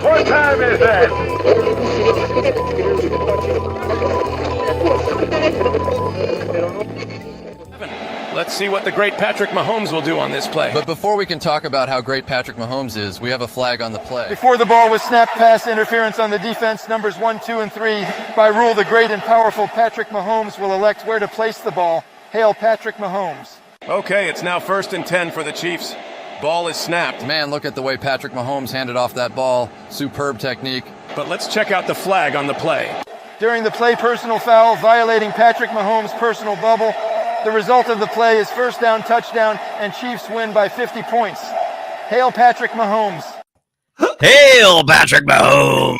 What time is that? Let's see what the great Patrick Mahomes will do on this play. But before we can talk about how great Patrick Mahomes is, we have a flag on the play. Before the ball was snapped, pass interference on the defense, numbers 1, 2, and 3. By rule, the great and powerful Patrick Mahomes will elect where to place the ball. Hail Patrick Mahomes. Okay, it's now 1st and 10 for the Chiefs. Ball is snapped. Man, look at the way Patrick Mahomes handed off that ball. Superb technique. But let's check out the flag on the play. During the play, personal foul, violating Patrick Mahomes' personal bubble. The result of the play is first down, touchdown, and Chiefs win by 50 points. Hail Patrick Mahomes. Hail Patrick Mahomes.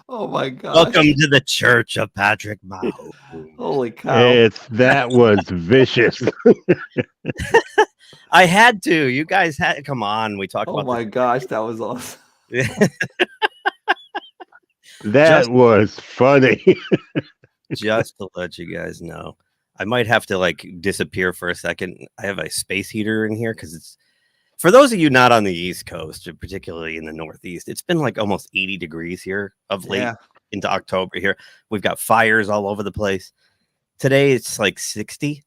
Oh my God. Welcome to the church of Patrick Mahomes. Holy cow. That was vicious. I had to. You guys had. Come on. We talked about. Oh my gosh, that was awesome. That was funny. Just to let you guys know, I might have to like disappear for a second. I have a space heater in here because it's for those of you not on the East Coast, or particularly in the Northeast. It's been like almost 80 degrees here of late into October here. We've got fires all over the place. Today it's like 60.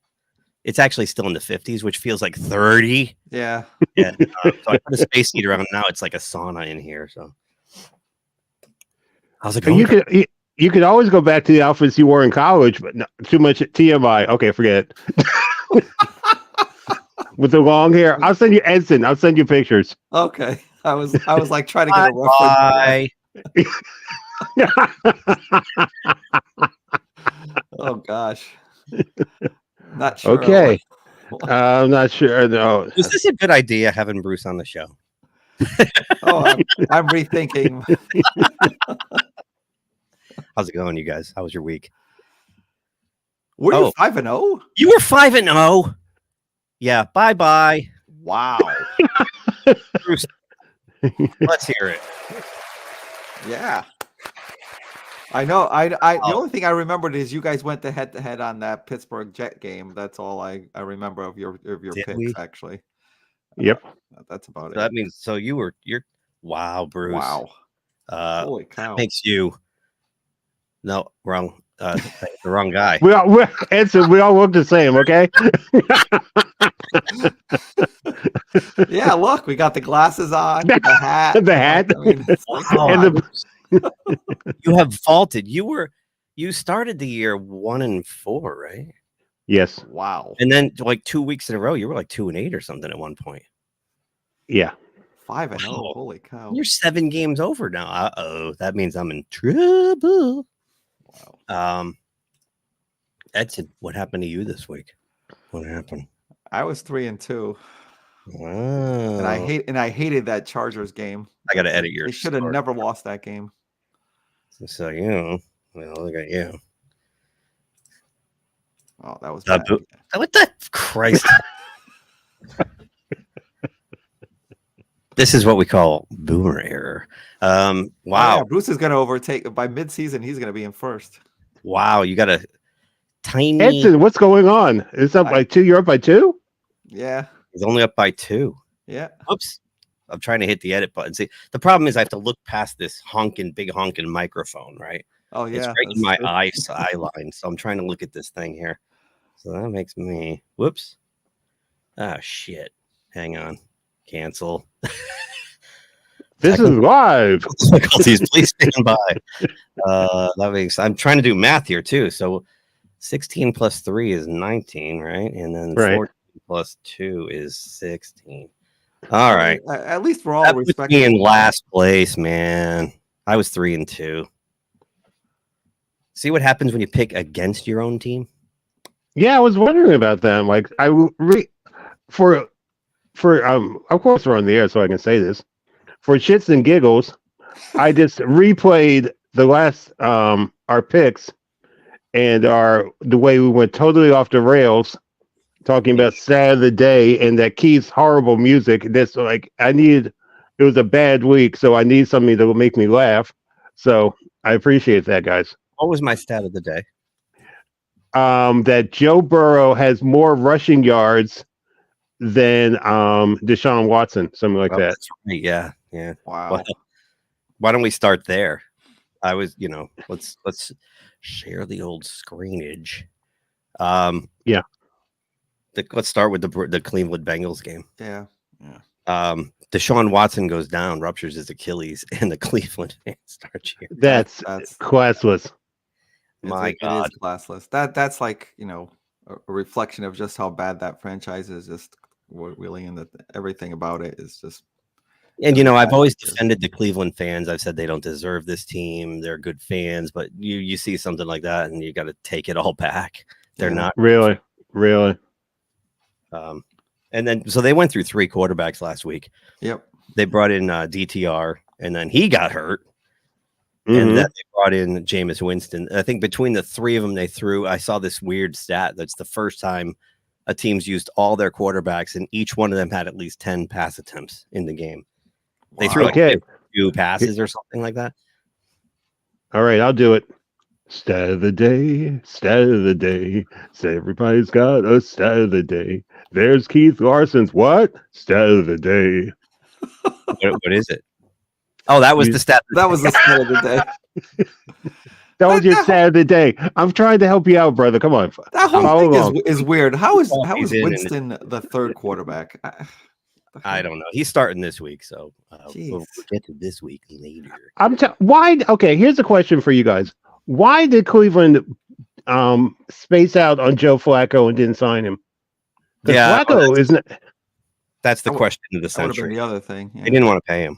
It's actually still in the 50s, which feels like 30. Yeah. And, so I put a space heater on. Now it's like a sauna in here. So how's it going? You could always go back to the outfits you wore in college, but not too much TMI. Okay, forget it. With the long hair, I'll send you Edson. I'll send you pictures. Okay, I was like trying to get a reference. Oh gosh, not sure. Okay, I'm not sure. No, is this a good idea having Bruce on the show? I'm rethinking. How's it going, you guys? How was your week? Were you 5-0? You were 5-0. Yeah. Bye. Wow. Bruce, let's hear it. Yeah. I know. The only thing I remembered is you guys went to head on that Pittsburgh Jet game. That's all I remember of your picks, actually. Yep. That's about it. That means you're wow, Bruce. Wow. Holy cow. That makes you. No, wrong. The wrong guy. We all look the same, okay? Yeah, look, we got the glasses on, the hat. The hat. I mean, You have vaulted. You started the year 1-4, right? Yes. Wow. And then like 2 weeks in a row, you were like 2-8 or something at one point. Yeah. 5-0. Holy cow. You're 7 games over now. Uh-oh. That means I'm in trouble. Wow. Edson, what happened to you this week? What happened? I was 3-2. Wow. And I hated that Chargers game. I gotta edit your They should have never lost that game. So look at you. Oh, that was bad. What the Christ? This is what we call boomer error. Wow. Oh, yeah, Bruce is going to overtake by mid-season. He's going to be in first. Wow, you got a tiny. Edson, what's going on? It's up by 2. You're up by 2. Yeah, he's only up by 2. Yeah. Oops. I'm trying to hit the edit button. See, the problem is I have to look past this big honking microphone, right? Oh yeah, it's right in my eye line. So I'm trying to look at this thing here. So that makes me. Whoops. Ah, shit. Hang on. Cancel. This is live. Difficulties. Please stand by. That makes. I'm trying to do math here too. So 16 plus 3 is 19, right? And then 14 plus 2 is 16. All right. At least we're all respecting. Me in last place, man. I was 3-2. See what happens when you pick against your own team? Yeah, I was wondering about that. Like, of course we're on the air, so I can say this. For shits and giggles, I just replayed the last our picks and the way we went totally off the rails, talking about Sad of the Day and that Keith's horrible music. This it was a bad week, so I need something that will make me laugh. So I appreciate that, guys. What was my stat of the day? That Joe Burrow has more rushing yards than Deshaun Watson, something like that. That's right. Yeah. Yeah. Wow. Well, why don't we start there? Let's share the old screenage. Yeah. Let's start with the Cleveland Bengals game. Yeah. Deshaun Watson goes down, ruptures his Achilles, and the Cleveland fans start cheering. That's That's classless. My it God. is classless. That's like, a reflection of just how bad that franchise is. Just really, and everything about it is just. And I've always defended the Cleveland fans. I've said they don't deserve this team. They're good fans, but you see something like that, and you got to take it all back. They're not really. And then so they went through 3 quarterbacks last week. Yep. They brought in DTR, and then he got hurt. Mm-hmm. And then they brought in Jameis Winston. I think between the 3 of them, they threw. I saw this weird stat. That's the first time a team's used all their quarterbacks, and each one of them had at least 10 pass attempts in the game. They threw like 2 passes or something like that. All right, I'll do it. Stat of the day. Say everybody's got a stat of the day. There's Keith Larson's what? Stat of the day. What is it? Oh, that was the stat. That was the stat of the day. That was your stat of the day. I'm trying to help you out, brother. Come on. That whole thing is weird. How is He's in Winston the third quarterback? I don't know. He's starting this week, so we'll get to this week later. Why? Okay, here's a question for you guys. Why did Cleveland space out on Joe Flacco and didn't sign him? Yeah, Flacco isn't. That's the question of the That would have been century. the other thing. They didn't want to pay him.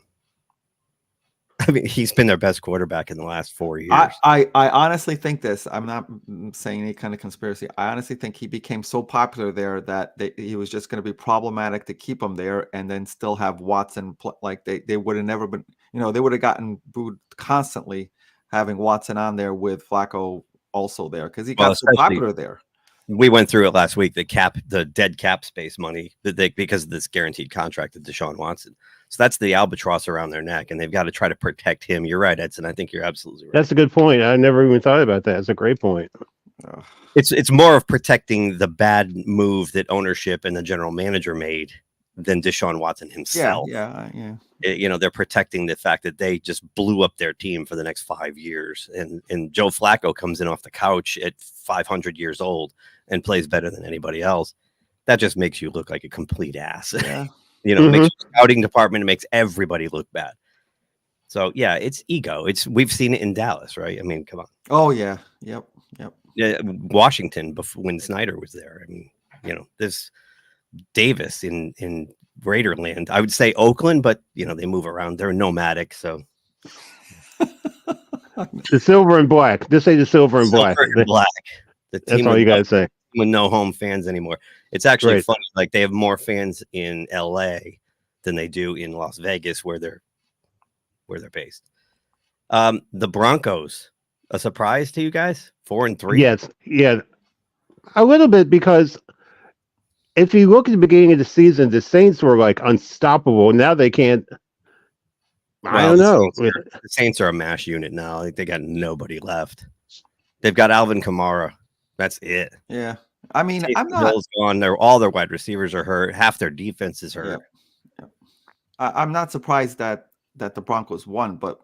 I mean, he's been their best quarterback in the last 4 years. I honestly think this. I'm not saying any kind of conspiracy. I honestly think he became so popular there that he was just going to be problematic to keep him there, and then still have Watson like they would have never been. They would have gotten booed constantly having Watson on there with Flacco also there because he got so popular there. We went through it last week. The dead cap space money because of this guaranteed contract of Deshaun Watson. So that's the albatross around their neck, and they've got to try to protect him. You're right, Edson. I think you're absolutely right. That's a good point. I never even thought about that. That's a great point. It's more of protecting the bad move that ownership and the general manager made than Deshaun Watson himself. Yeah. They're protecting the fact that they just blew up their team for the next 5 years, and Joe Flacco comes in off the couch at 500 years old and plays better than anybody else. That just makes you look like a complete ass. Yeah. It makes the scouting department, it makes everybody look bad. So yeah, it's ego. We've seen it in Dallas, right? I mean, come on. Oh yeah. Yep. Yeah, Washington when Snyder was there. I mean, there's Davis in Raiderland. I would say Oakland, but they move around. They're nomadic, so the silver and black. Just say the silver and black. That's all you gotta say. With no home fans anymore. It's actually funny. Like they have more fans in LA than they do in Las Vegas, where they're based. The Broncos, a surprise to you guys? 4-3. Yes, yeah, a little bit, because if you look at the beginning of the season, the Saints were like unstoppable. Now they can't. I don't know. The Saints are a mash unit now. Like they got nobody left. They've got Alvin Kamara. That's it. Yeah. I mean, I'm not. Hill's gone. All their wide receivers are hurt. Half their defense is hurt. Yeah. I'm not surprised that the Broncos won, but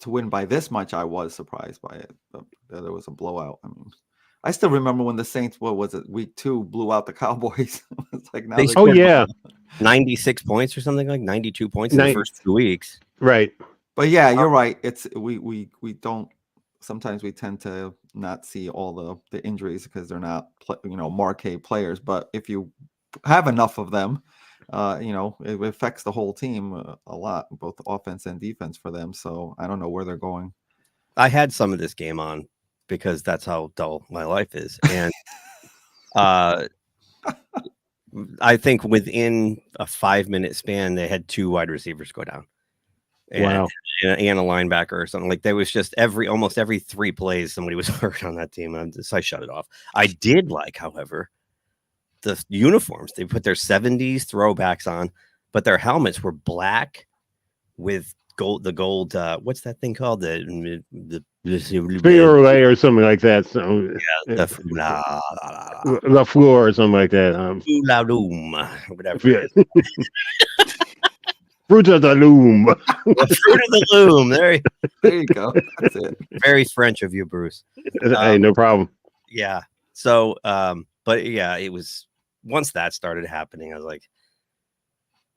to win by this much, I was surprised by it. There was a blowout. I mean, I still remember when the Saints, what was it, week 2, blew out the Cowboys. It's like now. Oh yeah, 96 points or something, like 92 points in the first 2 weeks. Right. But yeah, you're right. It's we don't. Sometimes we tend to not see all the injuries because they're not marquee players. But if you have enough of them, it affects the whole team a lot, both offense and defense for them. So I don't know where they're going. I had some of this game on because that's how dull my life is, and I think within a 5-minute span, they had 2 wide receivers go down. And a linebacker or something. Like there was just almost every 3 plays somebody was hurt on that team. I shut it off. I did like, however, the uniforms. They put their 70s throwbacks on, but their helmets were black with gold. The gold. What's that thing called? The Fiore or something like that. So yeah, the floor or something like that. Whatever. Yeah. Fruit of the loom. The fruit of the loom. There you go. That's it. Very French of you, Bruce. Hey, no problem. Yeah. So, but yeah, it was once that started happening, I was like,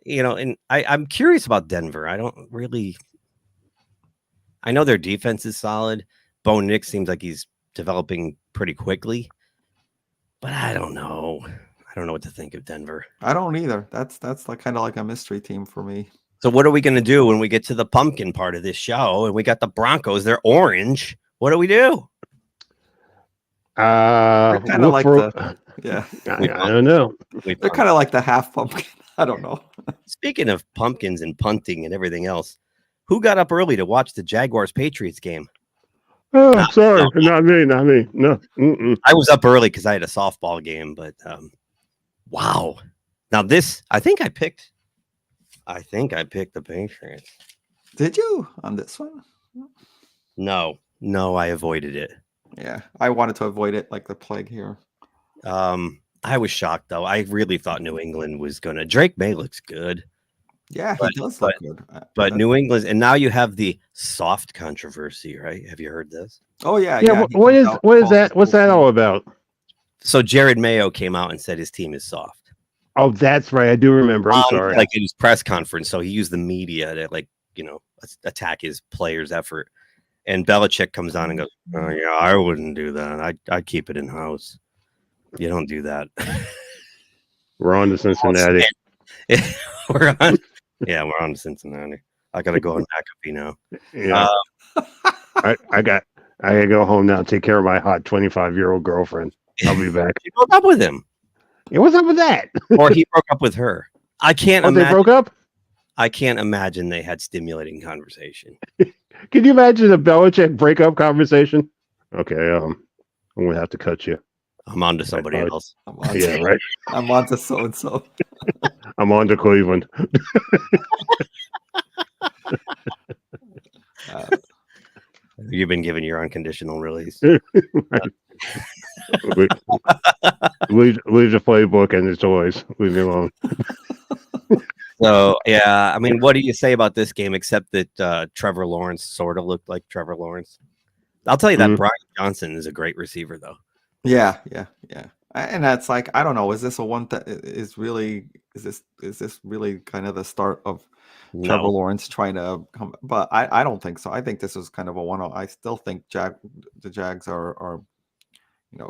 and I'm curious about Denver. I know their defense is solid. Bo Nix seems like he's developing pretty quickly, but I don't know. I don't know what to think of Denver. I don't either. That's like kind of like a mystery team for me. So what are we going to do when we get to the pumpkin part of this show and we got the Broncos? They're orange. What do we do? Kind of like yeah. I don't know. They're kind of like the half pumpkin. I don't know. Speaking of pumpkins and punting and everything else, who got up early to watch the Jaguars-Patriots game? Oh, sorry. Not me. No. Mm-mm. I was up early because I had a softball game, but wow. Now this, I think I picked the Patriots. Did you on this one? No, I avoided it. Yeah, I wanted to avoid it like the plague here. I was shocked though. I really thought New England was gonna. Drake May looks good. Yeah, he does look good. But New England, and now you have the soft controversy, right? Have you heard this? Oh yeah. What is that? What's that all about? So Jared Mayo came out and said his team is soft. Oh, that's right. I do remember. I'm sorry. Like in his press conference, so he used the media to attack his players' effort. And Belichick comes on and goes, "Oh yeah, I wouldn't do that. I'd keep it in house. You don't do that." We're on to Cincinnati. We're on to Cincinnati. I gotta go on McAfee now. Yeah. I gotta go home now. Take care of my hot 25-year-old girlfriend. I'll be back. You broke up with him. Yeah, what's up with that? Or he broke up with her. I can't imagine. They broke up? I can't imagine they had stimulating conversation. Can you imagine a Belichick breakup conversation? Okay, I'm gonna have to cut you. I'm on to somebody else. Right. I'm on to so-and-so. I'm on to Cleveland. You've been given your unconditional release. Leave the playbook and the toys. Leave me alone. So, yeah, I mean, what do you say about this game except that Trevor Lawrence sort of looked like Trevor Lawrence? I'll tell you that Brian Johnson is a great receiver, though. Yeah. And that's like, I don't know, is this a one that is this really kind of the start of Trevor Lawrence trying to come? But I don't think so. I think this is kind of a one-off. I still think the Jags are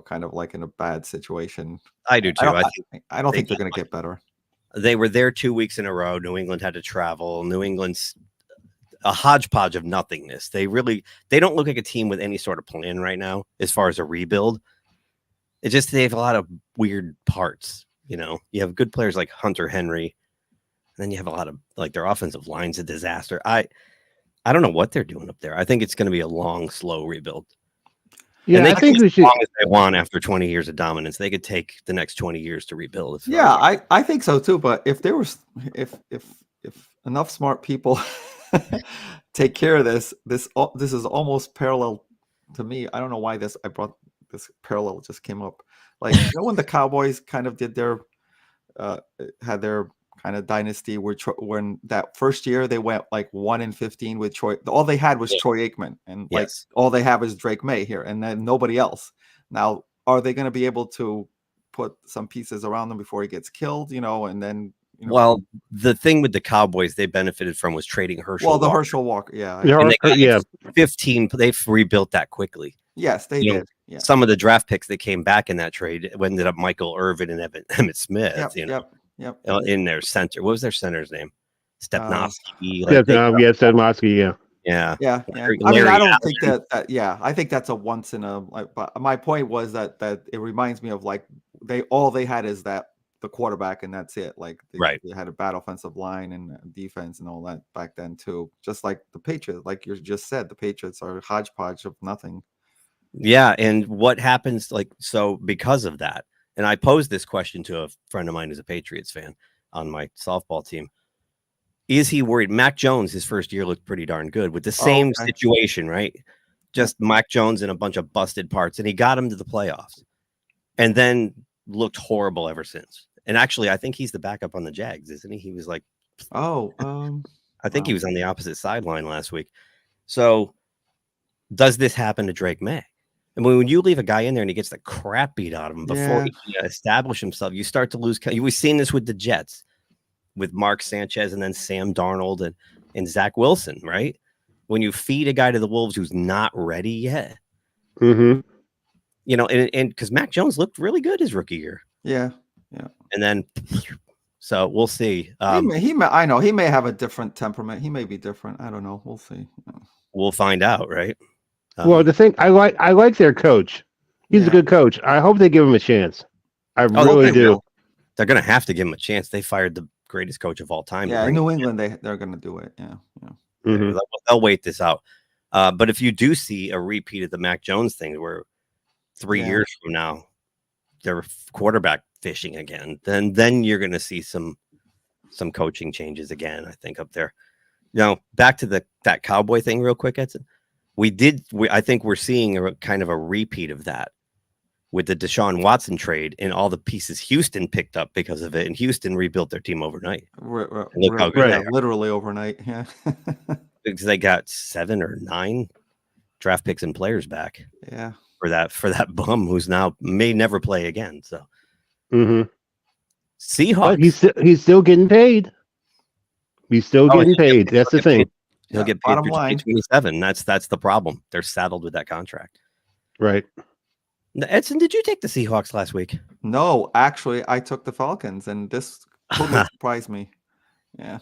kind of like in a bad situation. I do too. I don't think they're going to get better. They were there 2 weeks in a row. New England had to travel. New England's a hodgepodge of nothingness. They don't look like a team with any sort of plan right now as far as a rebuild. It's just they have a lot of weird parts. You have good players like Hunter Henry, and then you have a lot of their offensive line's a disaster. I don't know what they're doing up there. I think it's going to be a long, slow rebuild. Yeah, and I think we should. As long as they want after 20 years of dominance, they could take the next 20 years to rebuild. Yeah, I think so too. But if enough smart people take care of this is almost parallel to me. I don't know why this parallel just came up. Like when the Cowboys kind of did their had their kind of dynasty when that first year they went like 1-15 with Troy. All they had was Troy Aikman, and all they have is Drake May here, and then nobody else. Now, are they going to be able to put some pieces around them before he gets killed? And then. Well, the thing with the Cowboys they benefited from was trading Herschel. Well, the Walker. Herschel Walker, yeah. Yeah. 15. They've rebuilt that quickly. Yes, they did. Yeah. Some of the draft picks that came back in that trade ended up Michael Irvin and Emmett Smith. Yep. In their center. What was their center's name? Stepnoski. Stepnoski. Yeah. I mean, I don't think that. Yeah, I think that's a once in a. But my point was that it reminds me of like all they had is the quarterback, and that's it. Like they had a bad offensive line and defense and all that back then too. Just like the Patriots, like you just said, the Patriots are a hodgepodge of nothing. Yeah, and what happens because of that? And I posed this question to a friend of mine who's a Patriots fan on my softball team. Is he worried? Mac Jones, his first year looked pretty darn good with the same situation, right? Just Mac Jones and a bunch of busted parts, and he got him to the playoffs and then looked horrible ever since. And actually, I think he's the backup on the Jags, isn't he? He was like Oh, I think he wow. was on the opposite sideline last week. So does this happen to Drake May? And when you leave a guy in there and he gets the crap beat out of him before Yeah. he can establish himself, you start to lose. We've seen this with the Jets, with Mark Sanchez and then Sam Darnold and Zach Wilson, right? When you feed a guy to the Wolves who's not ready yet, Mm-hmm. you know, and because Mac Jones looked really good his rookie year. Yeah. And then, so we'll see. He may. I know he may have a different temperament. He may be different. I don't know. We'll see. We'll find out, right? Well, the thing I like their coach. He's a good coach. I hope they give him a chance. I really do. Will. They're going to have to give him a chance. They fired the greatest coach of all time. Yeah, in New England, they're going to do it. Yeah. Mm-hmm. They'll wait this out. But if you do see a repeat of the Mac Jones thing, where 3 years from now they're quarterback fishing again, then you're going to see some coaching changes again. I think up there. Now back to that Cowboy thing, real quick, Edson. I think we're seeing a kind of a repeat of that with the Deshaun Watson trade and all the pieces Houston picked up because of it, and Houston rebuilt their team overnight. Literally overnight, yeah. Because they got 7 or 9 draft picks and players back. Yeah. For that bum who's now may never play again. So But Seahawks. he's still getting paid. He's still getting paid. That's the thing. He'll get paid through 2027. That's the problem. They're saddled with that contract. Right. Now, Edson, did you take the Seahawks last week? No, actually, I took the Falcons, and this totally surprised me. Yeah.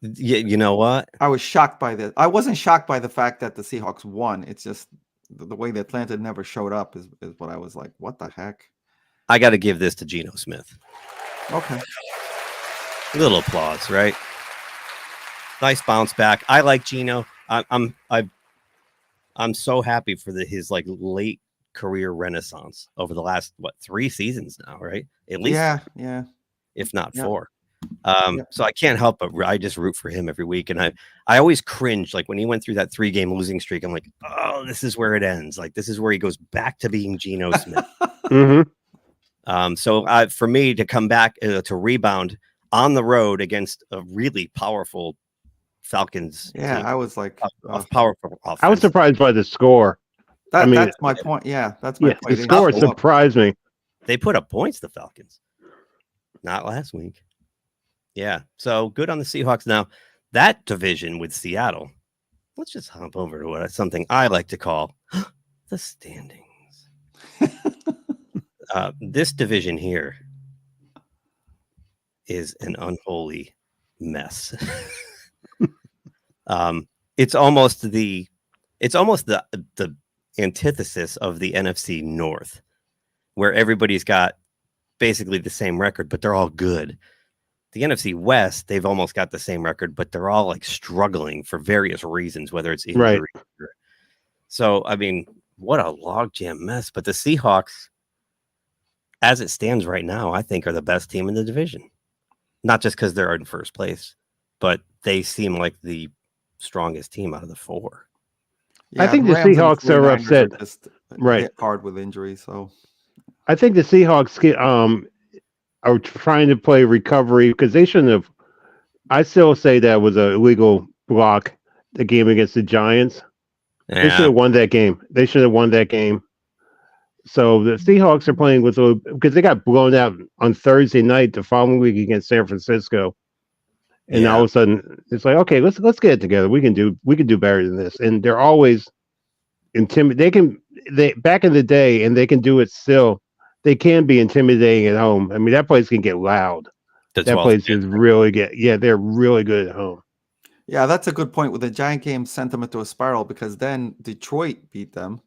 You know what? I was shocked by this. I wasn't shocked by the fact that the Seahawks won. It's just the way the Atlanta never showed up is what I was like, what the heck? I got to give this to Geno Smith. Okay. A little applause, right? Nice bounce back. I like Geno. I'm so happy for his like late career renaissance over the last 3 seasons now, right? At least, yeah. If not 4. So I can't help but I just root for him every week, and I always cringe like when he went through that 3-game losing streak. I'm like, oh, this is where it ends. Like this is where he goes back to being Geno Smith. So for me to come back to rebound on the road against a really powerful Falcons. Yeah, team, I was like, powerful offense. I was surprised by the score. That's my point. Yeah, that's my point. The score surprised me. They put up points, the Falcons. Not last week. Yeah, so good on the Seahawks. Now, that division with Seattle, let's just hop over to something I like to call the standings. This division here is an unholy mess. It's almost the antithesis of the NFC North, where everybody's got basically the same record, but they're all good. The NFC West, they've almost got the same record, but they're all like struggling for various reasons, whether it's injury. Right. So, I mean, what a logjam mess. But the Seahawks, as it stands right now, I think are the best team in the division. Not just because they're in first place, but they seem like the strongest team out of the 4. Yeah, I think the Seahawks are upset. Hit hard with injuries, so I think the Seahawks are trying to play recovery because they shouldn't have. I still say that was an illegal block, the game against the Giants. Yeah. They should have won that game. So the Seahawks are playing with because they got blown out on Thursday night the following week against San Francisco. And all of a sudden it's like, okay, let's get it together. We can do better than this. And they're always intimidating. They back in the day, and they can do it still. They can be intimidating at home. I mean, that place can get loud. That place is really good. Yeah, they're really good at home. Yeah, that's a good point. With the Giant game sent them into a spiral because then Detroit beat them.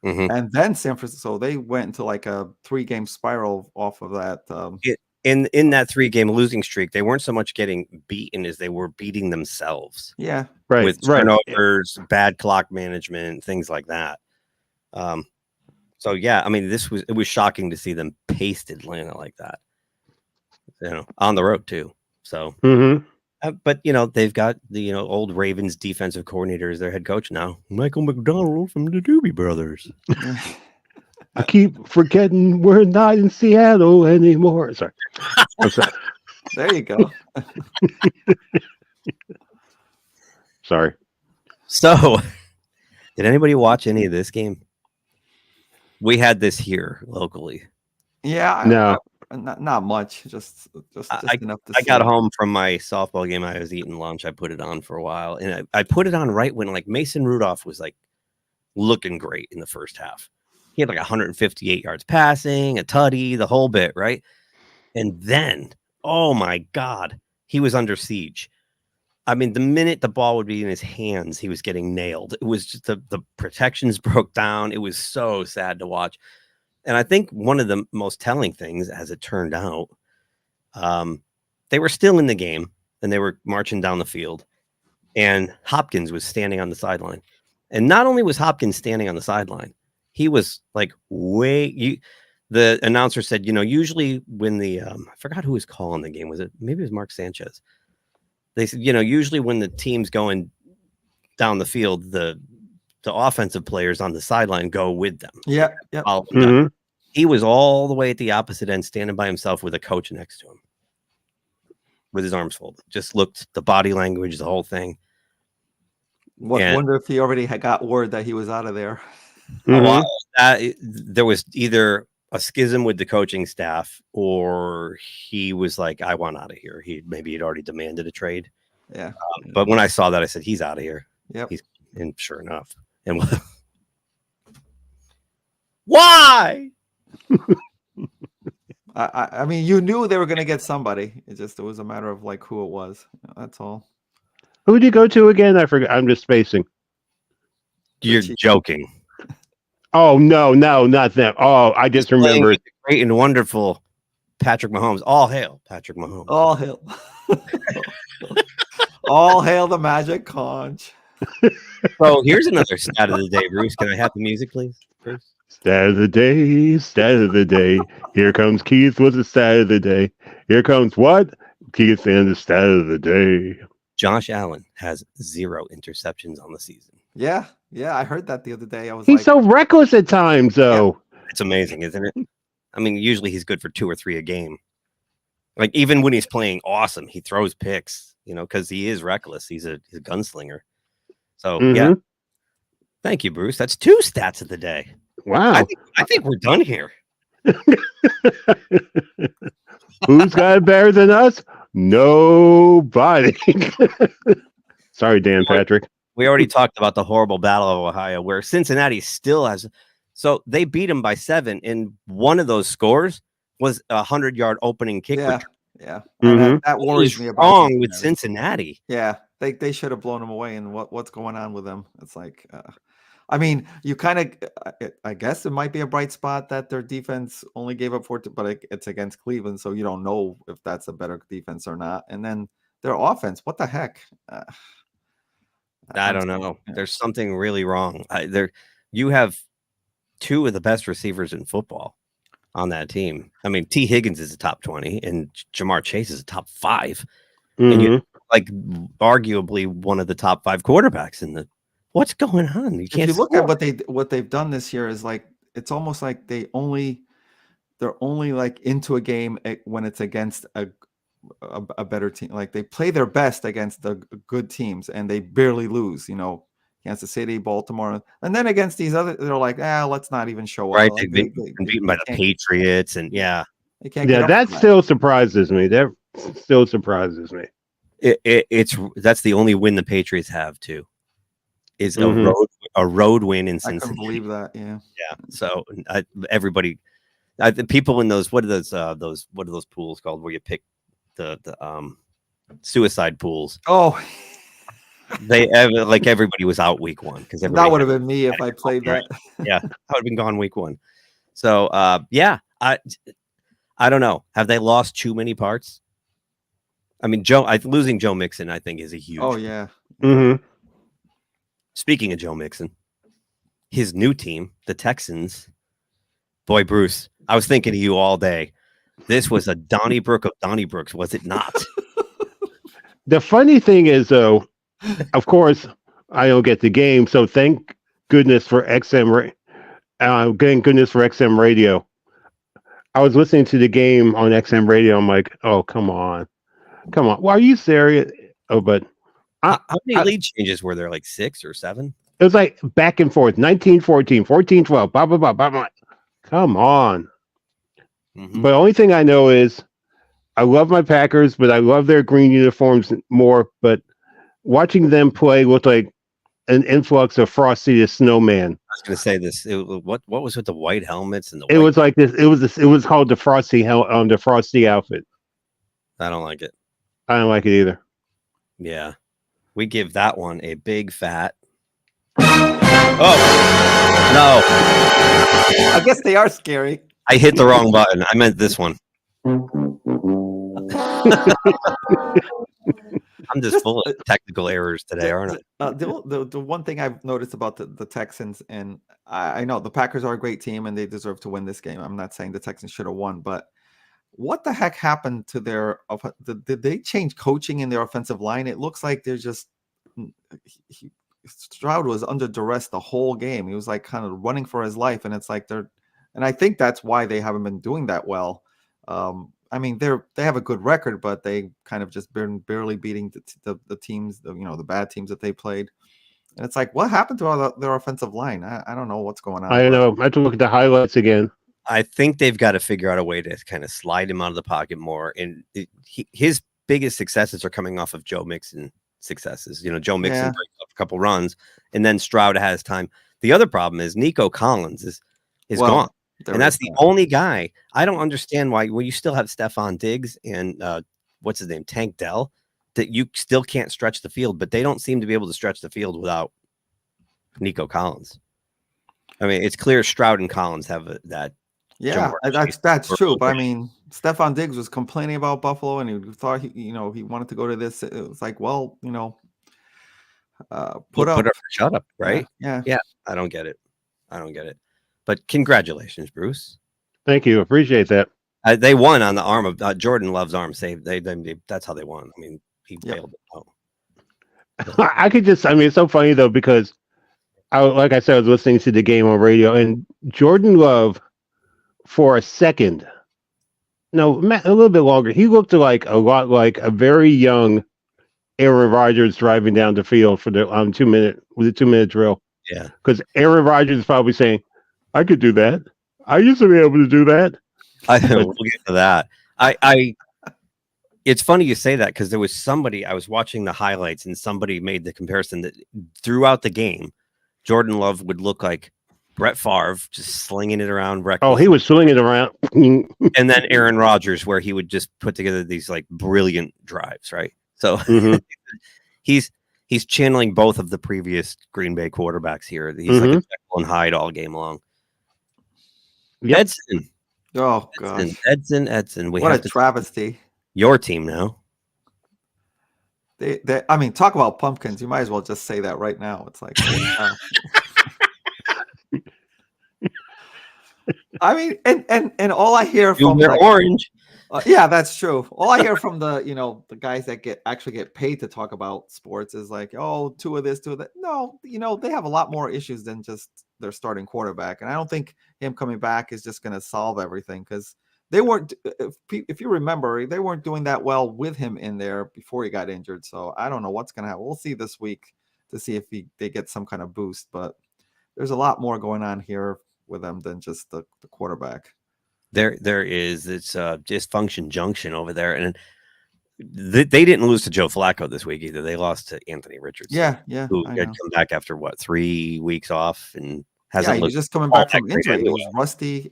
And then San Francisco, they went into like a 3-game spiral off of that. In that 3-game losing streak, they weren't so much getting beaten as they were beating themselves. Yeah, right. With turnovers, bad clock management, things like that. So yeah, I mean, it was shocking to see them paste Atlanta like that. On the road too. So, but they've got the old Ravens defensive coordinator as their head coach now, Michael McDonald from the Doobie Brothers. I keep forgetting we're not in Seattle anymore. Sorry. I'm sorry. There you go. Sorry. So, did anybody watch any of this game? We had this here locally. Yeah, No. not much. Just enough to I see. got home from my softball game. I was eating lunch. I put it on for a while, and I put it on right when like Mason Rudolph was like looking great in the first half. He had like 158 yards passing, a tutty, the whole bit, right? And then, oh my God, he was under siege. I mean, the minute the ball would be in his hands, he was getting nailed. It was just the protections broke down. It was so sad to watch. And I think one of the most telling things, as it turned out, they were still in the game and they were marching down the field. And Hopkins was standing on the sideline. And not only was Hopkins standing on the sideline, he was like the announcer said, usually when I forgot who was calling the game. Maybe it was Mark Sanchez. They said, usually when the team's going down the field, the offensive players on the sideline go with them. Yeah. Mm-hmm. He was all the way at the opposite end, standing by himself with a coach next to him, with his arms folded. Just looked, the body language, the whole thing. Wonder if he already had got word that he was out of there. There was either a schism with the coaching staff, or he was like, I want out of here. Maybe he'd already demanded a trade. Yeah. But when I saw that, I said, he's out of here. Yep. And sure enough. And why? I mean, you knew they were going to get somebody. It was a matter of like who it was. That's all. Who did you go to again? I forgot. I'm just spacing. You're joking. Oh, no, not them. Oh, I just remembered. Great and wonderful Patrick Mahomes. All hail Patrick Mahomes. All hail. All hail the magic conch. So here's another stat of the day, Bruce. Can I have the music, please? Bruce? Stat of the day. Here comes Keith with the stat of the day. Here comes what? Keith and the stat of the day. Josh Allen has 0 interceptions on the season. Yeah, I heard that the other day. He's so reckless at times, though. Yeah, it's amazing, isn't it? I mean, usually he's good for 2 or 3 a game. Like, even when he's playing awesome, he throws picks, because he is reckless. He's a gunslinger. So, yeah. Thank you, Bruce. That's 2 stats of the day. Wow. I think we're done here. Who's got it better than us? Nobody. Sorry, Dan Patrick. We already talked about the horrible Battle of Ohio, where Cincinnati still has. So they beat him by 7, and one of those scores was a 100-yard opening kick. Yeah. Mm-hmm. That worries me about wrong with Cincinnati. Yeah, they should have blown him away. And what's going on with them? It's like, I mean, you kind of, I guess it might be a bright spot that their defense only gave up 14, but it's against Cleveland, so you don't know if that's a better defense or not. And then their offense, what the heck? I don't know. There's something really wrong. You have 2 of the best receivers in football on that team. I mean, T. Higgins is a top 20, and Jamar Chase is a top 5. Mm-hmm. And you like arguably one of the top 5 quarterbacks in the. What's going on? You can't. If you look at what they've done this year, is like it's almost like they're only like into a game when it's against a better team. Like they play their best against the good teams and they barely lose, Kansas City, Baltimore, and then against these other, they're like, let's not even show up. Right, Like, they've been beaten by the Patriots, and yeah, that still surprises me. That still surprises me. That's the only win the Patriots have too. Is a road win in Cincinnati. I couldn't believe that. Yeah. So everybody, the people in those, what are those pools called where you pick the suicide pools? Oh, everybody was out week 1 because that would have been me if I played that. Yeah, I would have been gone week 1. So I don't know. Have they lost too many parts? I mean, losing Joe Mixon, I think, is a huge. Oh yeah. Mm-hmm. Speaking of Joe Mixon, his new team, the Texans. Boy, Bruce, I was thinking of you all day. This was a Donnybrook of Donnybrooks, was it not? The funny thing is, though, of course, I don't get the game, so thank goodness for XM. Thank goodness for XM radio. I was listening to the game on XM radio. I'm like, oh, come on. Come on. Well, are you serious? Oh, but How many lead changes were there? Like 6 or 7? it was like back and forth. 19-14, 14-12, blah, blah, blah, blah, blah. Come on. Mm-hmm. But the only thing I know is I love my Packers, but I love their green uniforms more. But watching them play looked like an influx of Frosty the Snowman. I was going to say this. What was with the white helmets and the? It was like this. It was called the Frosty the Frosty outfit. I don't like it. I don't like it either. Yeah, we give that one a big fat. Oh no! I guess they are scary. I hit the wrong button. I meant this one. I'm just full of technical errors today, aren't I? The one thing I've noticed about the Texans, and I know the Packers are a great team and they deserve to win this game. I'm not saying the Texans should have won, but what the heck happened to their? Did they change coaching in their offensive line? It looks like they're just. Stroud was under duress the whole game. He was like kind of running for his life, and it's like and I think that's why they haven't been doing that well. I mean, they have a good record, but they kind of just been barely beating the teams, the bad teams that they played. And it's like, what happened to their offensive line? I don't know what's going on. I don't know. I have to look at the highlights again. I think they've got to figure out a way to kind of slide him out of the pocket more. And his biggest successes are coming off of Joe Mixon successes. Joe Mixon breaks up a couple runs, and then Stroud has time. The other problem is Nico Collins is gone. And that's the only guy. I don't understand why you still have Stephon Diggs and what's his name, Tank Dell, that you still can't stretch the field, but they don't seem to be able to stretch the field without Nico Collins. I mean, it's clear Stroud and Collins have that. Yeah, that's true. But I mean, Stephon Diggs was complaining about Buffalo, and he thought he wanted to go to this. It was like, well, put up, shut up, right? Yeah. I don't get it. But congratulations, Bruce. Thank you. Appreciate that. They won on the arm of Jordan Love's arm save. That's how they won. I mean, he bailed it out. I could just. I mean, it's so funny though because like I said, I was listening to the game on radio, and Jordan Love, for a second, no, a little bit longer, he looked like a lot like a very young Aaron Rodgers driving down the field for the 2-minute drill. Yeah, because Aaron Rodgers is probably saying, I could do that. I used to be able to do that. We'll get to that. It's funny you say that because there was somebody, I was watching the highlights and somebody made the comparison that throughout the game, Jordan Love would look like Brett Favre, just slinging it around. Oh, he was swinging it around. And then Aaron Rodgers, where he would just put together these like brilliant drives, right? So he's channeling both of the previous Green Bay quarterbacks here. He's like a Jekyll and Hyde all game long. Yep. Edson. Oh, gosh. Edson. What a travesty. Your team now. I mean, talk about pumpkins. You might as well just say that right now. It's like, I mean, and all I hear from orange. Yeah, that's true. All I hear from the guys that actually get paid to talk about sports is like, oh, 2 of this, 2 of that. No, they have a lot more issues than just their starting quarterback, and I don't think him coming back is just going to solve everything because they weren't. If you remember, they weren't doing that well with him in there before he got injured. So I don't know what's going to happen. We'll see this week to see if they get some kind of boost, but there's a lot more going on here with them than just the quarterback. There is it's dysfunction junction over there, and they didn't lose to Joe Flacco this week either. They lost to Anthony Richardson. Yeah, who had come back after 3 weeks off and hasn't. He was just coming back from injury. He was rusty.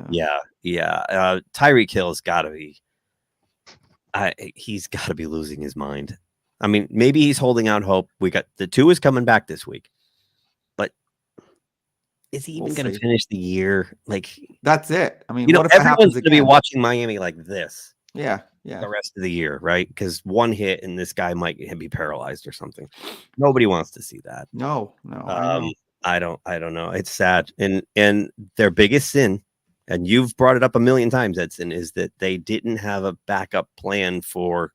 Yeah. Tyreek Hill's got to be. He's got to be losing his mind. I mean, maybe he's holding out hope. We got the 2 is coming back this week. Is he even going to finish the year? Like, that's it. I mean, what if everyone's going to be watching Miami like this? Yeah. The rest of the year, right? Because one hit and this guy might be paralyzed or something. Nobody wants to see that. No. I don't know. It's sad. And their biggest sin, and you've brought it up a million times, Edson, is that they didn't have a backup plan for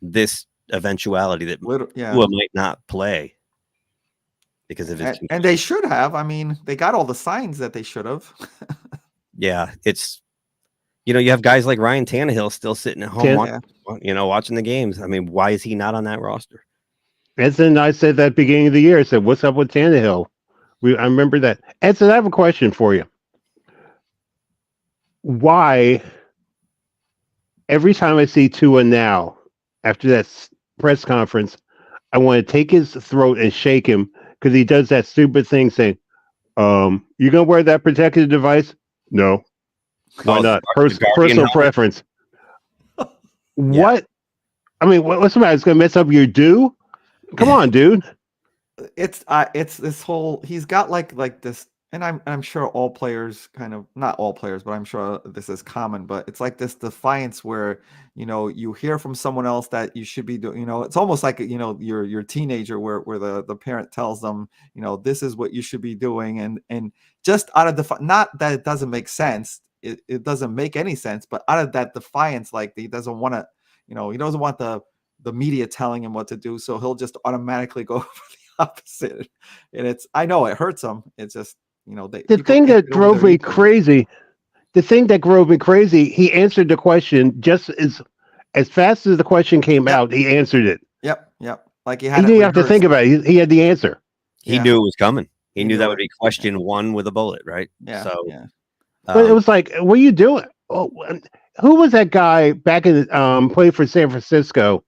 this eventuality that Tua might not play. Because of his and they should have. I mean, they got all the signs that they should have. Yeah, You know, you have guys like Ryan Tannehill still sitting at home, watching the games. I mean, why is he not on that roster? Edson, I said that at the beginning of the year. I said, "What's up with Tannehill?" I remember that. Edson, I have a question for you. Why every time I see Tua now after that press conference, I want to take his throat and shake him because he does that stupid thing saying, "You gonna wear that protective device?" No. Why not? Personal preference. What? I mean, what's the matter? It's gonna mess up your do? Come on, dude. It's this whole. He's got like this, and I'm sure all players not all players, but I'm sure this is common. But it's like this defiance where you hear from someone else that you should be doing. It's almost like your teenager where the parent tells them this is what you should be doing, and just out of not that it doesn't make sense. It doesn't make any sense, but out of that defiance, like he doesn't want to, he doesn't want the media telling him what to do, so he'll just automatically go for the opposite. And I know it hurts him. It's just the thing that drove me crazy. The thing that drove me crazy. He answered the question just as fast as the question came out. He answered it. Yep. Like he didn't have to think about it. He had the answer. He knew it was coming. He knew that would be question 1 with a bullet, right? Yeah. So. Yeah. But it was like, what are you doing? Oh, who was that guy back in played for San Francisco?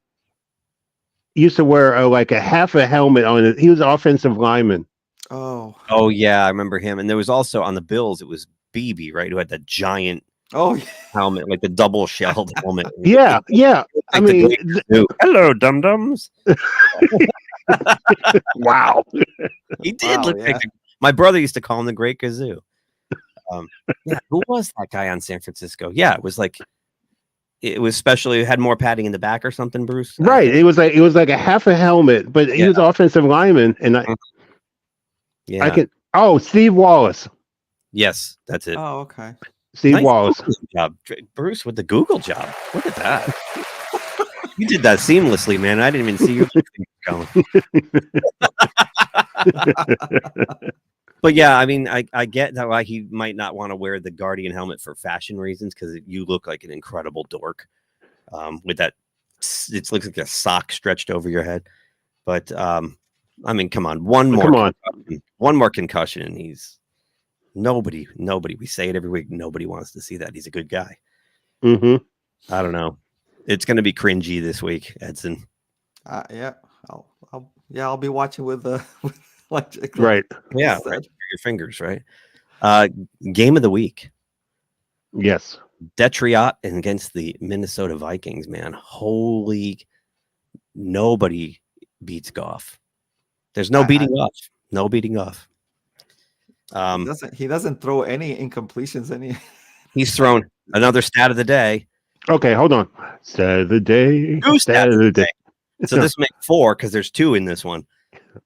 Used to wear like a half a helmet on it. He was an offensive lineman. Oh yeah, I remember him. And there was also on the Bills, it was BB, right? Who had that giant helmet, like the double shelled helmet. Yeah. I mean, hello, dum dums. Wow. He did look like my brother used to call him the Great Kazoo. Who was that guy on San Francisco? Yeah, it was like especially had more padding in the back or something, Bruce. Right. It was like a half a helmet, but he was offensive lineman, and I can. Oh, Steve Wallace. Yes, that's it. Oh, okay. Steve Wallace. Job. Bruce with the Google job. Look at that. You did that seamlessly, man. I didn't even see you going. But yeah, I mean, I get that why he might not want to wear the Guardian helmet for fashion reasons, because you look like an incredible dork with that. It looks like a sock stretched over your head. But I mean, come on, one more concussion, and he's nobody. We say it every week. Nobody wants to see that. He's a good guy. Mm-hmm. I don't know. It's going to be cringy this week, Edson. Yeah, I'll be watching with right. Yeah, right. Your fingers, right? Game of the week. Yes. Detroit against the Minnesota Vikings, man. Holy, nobody beats Goff. There's no beating off. No beating off. He doesn't throw any incompletions. He's thrown another stat of the day. Okay, hold on. Stat of the day. Stat of the day. So this makes 4 because there's 2 in this one.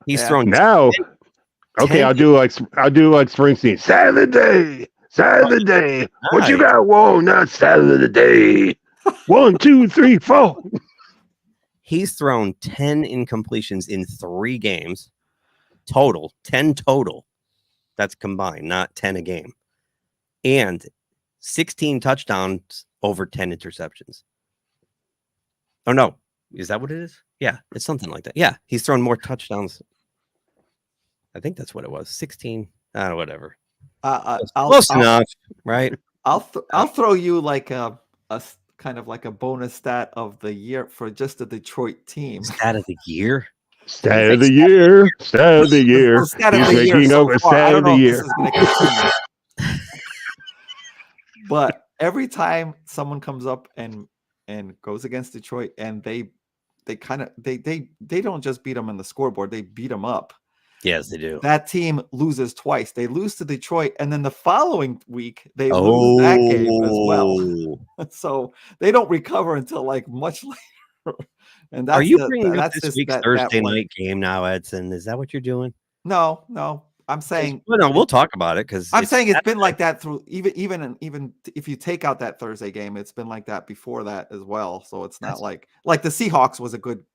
He's thrown now. Okay, I'll do like Springsteen. Stat of the day. Stat of the day. Nice. What you got? Whoa, not stat of the day. 1, 2, 3, 4. He's thrown 10 incompletions in 3 games total. 10 total. That's combined, not 10 a game. And 16 touchdowns over 10 interceptions. Oh no, is that what it is? Yeah, it's something like that. Yeah, he's thrown more touchdowns. I think that's what it was. 16. Whatever. Close enough, right? I'll throw you like a kind of like a bonus stat of the year for just the Detroit team. Stat of the year. Stat of the year. Stat of the year. Stat of the year. So stat of the year. But every time someone comes up and goes against Detroit, and they don't just beat them on the scoreboard, they beat them up. Yes, they do. That team loses twice. They lose to Detroit, and then the following week they lose that game as well. So they don't recover until like much later. And that's are you bringing up this week's Thursday night game now, Edson? Is that what you're doing? No. I'm saying we'll talk about it because I'm saying it's been like that through even if you take out that Thursday game, it's been like that before that as well. So it's not like the Seahawks was a good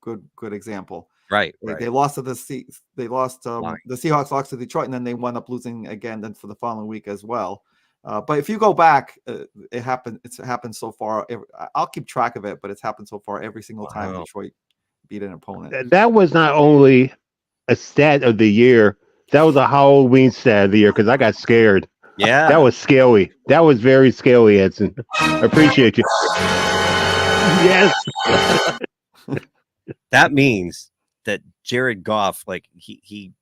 example. Right. They lost to the Seahawks lost to Detroit, and then they wound up losing again then for the following week as well. But if you go back, it happened. It's happened so far. I'll keep track of it, but it's happened so far every single time Detroit beat an opponent. That was not only a stat of the year, that was a Halloween stat of the year because I got scared. Yeah. That was scary. That was very scary, Edson. Appreciate you. Yes. That means that Jared Goff, like he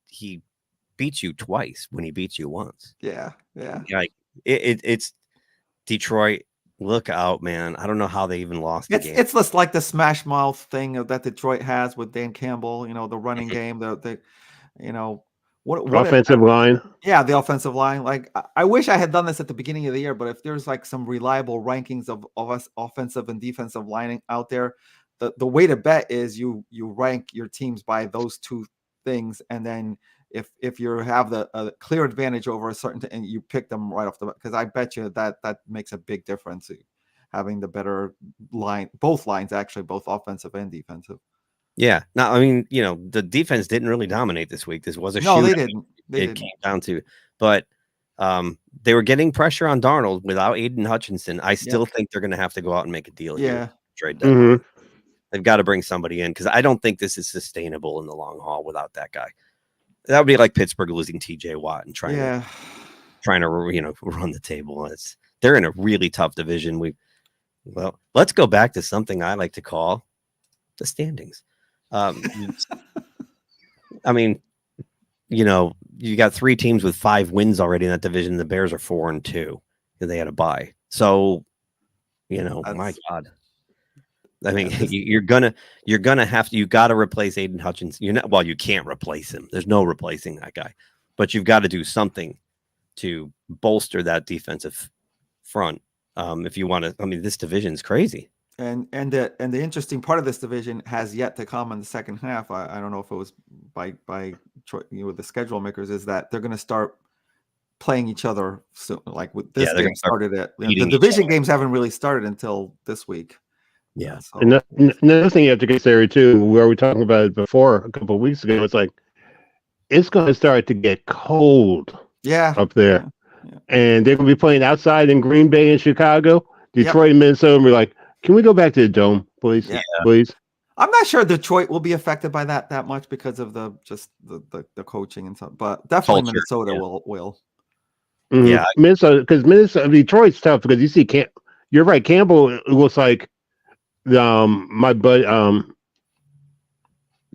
beats you twice when he beats you once. Yeah. Like it's Detroit. Look out, man. I don't know how they even lost the game. It's just like the smash mouth thing that Detroit has with Dan Campbell, the running game, the what offensive line. Yeah, the offensive line. Like I wish I had done this at the beginning of the year, but if there's like some reliable rankings of us offensive and defensive lining out there, the way to bet is you rank your teams by those two things, and then if you have a clear advantage over a certain and you pick them right off the bat, because I bet you that makes a big difference, having the better line, both lines actually, both offensive and defensive. Yeah. No, I mean, the defense didn't really dominate this week. This was a no, shootout. they didn't. It came down to, but they were getting pressure on Darnold without Aiden Hutchinson. I still think they're going to have to go out and make a deal. Yeah. Trade deadline. They've got to bring somebody in because I don't think this is sustainable in the long haul without that guy. That would be like Pittsburgh losing TJ Watt and trying to run the table. They're in a really tough division. Well, let's go back to something I like to call the standings. I mean, you got 3 teams with 5 wins already in that division. The Bears are 4-2 because they had a bye. So, my God. I mean, you got to replace Aiden Hutchinson. You can't replace him. There's no replacing that guy, but you've got to do something to bolster that defensive front. If you want to, I mean, this division is crazy. And the interesting part of this division has yet to come in the second half. I don't know if it was by the schedule makers, is that they're going to start playing each other soon. Like with this game started the division games haven't really started until this week. Yeah. So. Another thing you have to consider too, where we were talking about it before a couple of weeks ago, it's like it's going to start to get cold. Up there, and they're going to be playing outside in Green Bay and Chicago, Detroit and Minnesota. And we're like, can we go back to the dome, please? Yeah. Please. I'm not sure Detroit will be affected by that much because of the coaching and stuff, but definitely Minnesota will. Mm-hmm. Yeah, Minnesota, Detroit's tough because you see, you're right. Campbell looks like my bud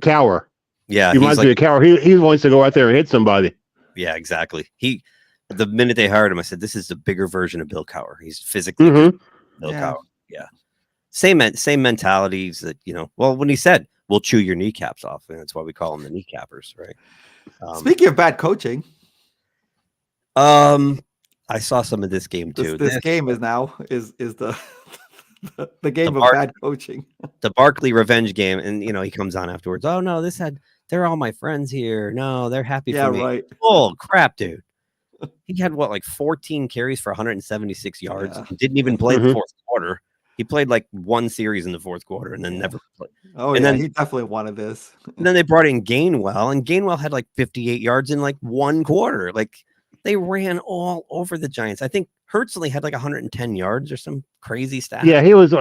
Cowher. Yeah, he reminds me of Cowher. He wants to go out there and hit somebody. Yeah, exactly. The minute they hired him, I said, "This is the bigger version of Bill Cowher. He's physically Bill Cowher." Yeah, same mentalities that Well, when he said, "We'll chew your kneecaps off," and that's why we call them the kneecappers, right? Speaking of bad coaching, I saw some of this game too. This game is the the game of bad coaching. The Barkley revenge game, and he comes on afterwards. Oh no, they're all my friends here. No, they're happy for me. Yeah, right. Oh crap, dude. He had 14 carries for 176 yards. Yeah. He didn't even play the fourth quarter. He played like one series in the fourth quarter and then never played. Oh, and then he definitely wanted this. And then they brought in Gainwell, and Gainwell had 58 yards in one quarter. They ran all over the Giants. I think Hurts had 110 yards or some crazy stat. Yeah, he was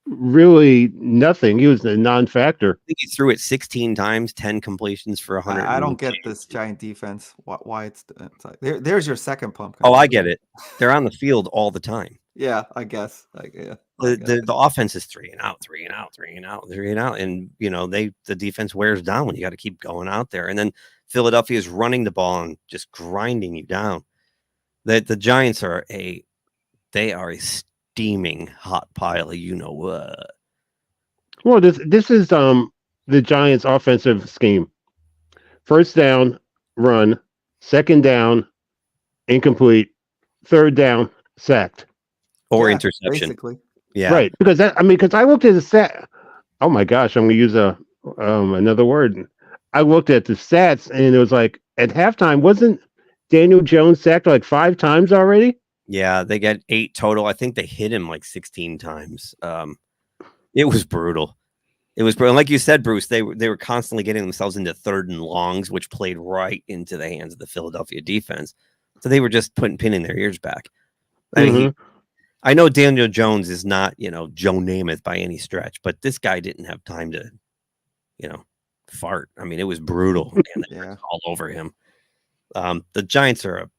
really nothing. He was a non-factor. I think he threw it 16 times, 10 completions for 100. I don't get this Giant defense. Why it's like, there's your second pump. Oh, I get it. They're on the field all the time. Yeah, I guess. The offense is 3 and out, 3 and out, 3 and out, 3 and out, and the defense wears down when you got to keep going out there. And then Philadelphia is running the ball and just grinding you down. The Giants are a steaming hot pile of what. Well, this is the Giants' offensive scheme: first down, run; second down, incomplete; third down, sacked or interception. Basically. Yeah, right. Because I looked at the stat. Oh my gosh, I'm going to use another word. I looked at the stats, and it was at halftime, wasn't Daniel Jones sacked 5 times already? Yeah, they got 8 total. I think they hit him 16 times. It was brutal. It was brutal. Like you said, Bruce, they were constantly getting themselves into 3rd and longs, which played right into the hands of the Philadelphia defense. So they were just pinning their ears back. I mean, I know Daniel Jones is not, Joe Namath by any stretch, but this guy didn't have time to, fart. I mean, it was brutal and they were all over him. The Giants are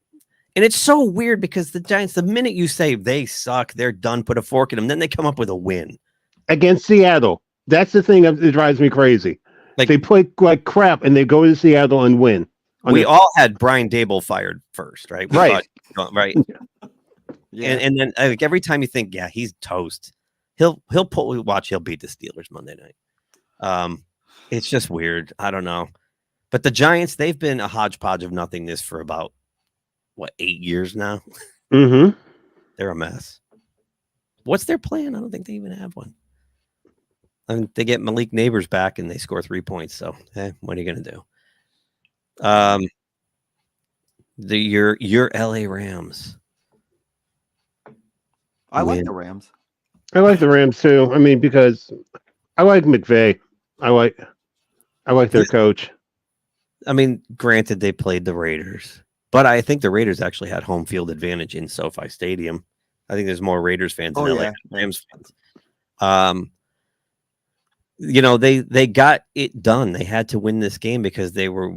and it's so weird because the Giants, the minute you say they suck, they're done, put a fork in them, then they come up with a win against Seattle. That's the thing that drives me crazy. Like they play like crap and they go to Seattle and win. We all had Brian Dable fired first, right? Right. Right. Yeah. And then like every time you think, yeah, he's toast, he'll beat the Steelers Monday night. It's just weird. I don't know. But the Giants, they've been a hodgepodge of nothingness for about 8 years now. Mm-hmm. They're a mess. What's their plan? I don't think they even have one. I mean, they get Malik Neighbors back and they score 3 points. So, what are you going to do? Your LA Rams. I like the Rams. I like the Rams too. I mean, because I like McVay. I like their coach. I mean, granted, they played the Raiders, but I think the Raiders actually had home field advantage in SoFi Stadium. I think there's more Raiders fans than LA Rams fans. They got it done. They had to win this game because they were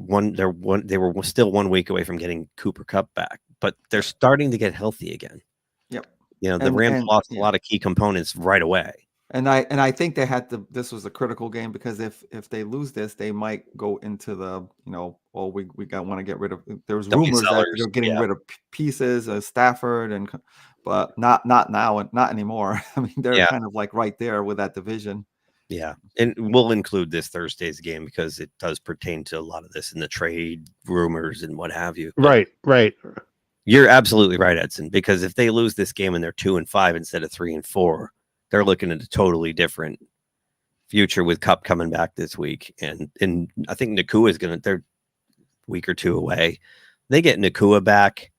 still 1 week away from getting Cooper Kupp back, but they're starting to get healthy again. Yep. The Rams lost a lot of key components right away. And I think they had to. This was a critical game because if they lose this, they might go into the we want to get rid of. There was rumors that they're getting rid of pieces, Stafford, but not now and not anymore. I mean, they're kind of like right there with that division. Yeah, and we'll include this Thursday's game because it does pertain to a lot of this in the trade rumors and what have you. But right. You're absolutely right, Edson. Because if they lose this game and they're 2-5 instead of 3-4. They're looking at a totally different future with Kupp coming back this week. And I think Nakua is they're a week or two away. They get Nakua back.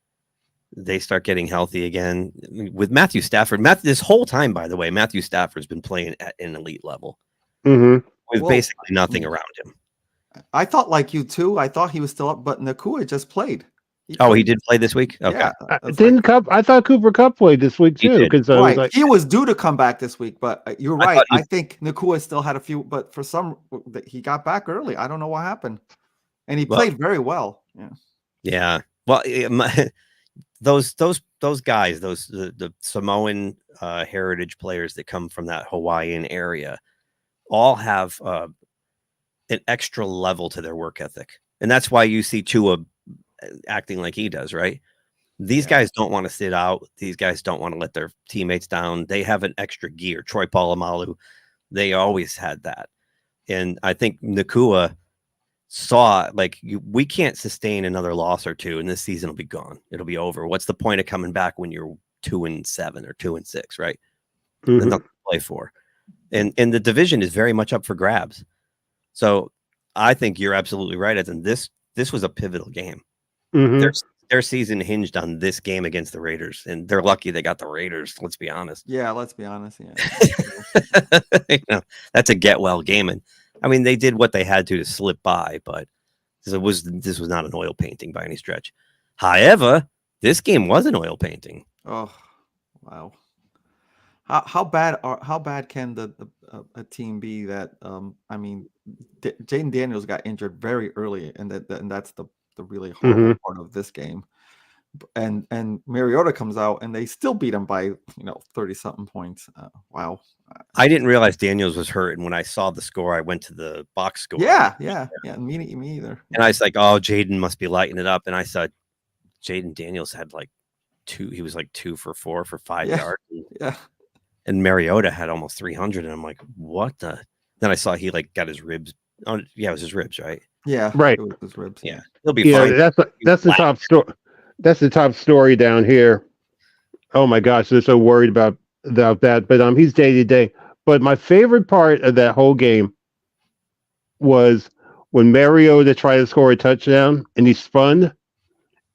They start getting healthy again. With Matthew Stafford, this whole time, by the way, Matthew Stafford's been playing at an elite level with basically nothing around him. I thought like you too. I thought he was still up, but Nakua just played. He did play this week? Okay. Yeah, I thought Cooper Kupp played this week too. Because he was due to come back this week, but you're right. I think Nakua still had a few, but for some, he got back early. I don't know what happened, and he played very well. Yeah. Well, those guys, the Samoan heritage players that come from that Hawaiian area, all have an extra level to their work ethic, and that's why you see Tua acting like he does, right? These guys don't want to sit out. These guys don't want to let their teammates down. They have an extra gear. Troy Polamalu, they always had that. And I think Nakua saw we can't sustain another loss or two, and this season will be gone. It'll be over. What's the point of coming back when you're 2-7 or 2-6, right? There's nothing to play for. And the division is very much up for grabs. So I think you're absolutely right. And this was a pivotal game. Their season hinged on this game against the Raiders, and they're lucky they got the Raiders. Let's be honest. Yeah, let's be honest. Yeah, that's a get well game, and I mean they did what they had to slip by, but this was not an oil painting by any stretch. However, this game was an oil painting. Oh, wow! How bad can a team be that? I mean, Jaden Daniels got injured very early, and that's the really horrible part of this game. And Mariota comes out and they still beat him by 30 something points. Wow. I didn't realize Daniels was hurt, and when I saw the score, I went to the box score. Yeah. Me either. And I was like, oh, Jaden must be lighting it up. And I saw Jaden Daniels had he was 2 for 4 for 5 yards. Yeah. And Mariota had almost 300, and I'm like, what the? Then I saw he got his ribs. Oh yeah, it was his ribs, right? Yeah, right. It was his ribs. Yeah, he'll be fine. That's the top story. That's the top story down here. Oh my gosh, they're so worried about that. But he's day to day. But my favorite part of that whole game was when Mariota tried to score a touchdown and he spun,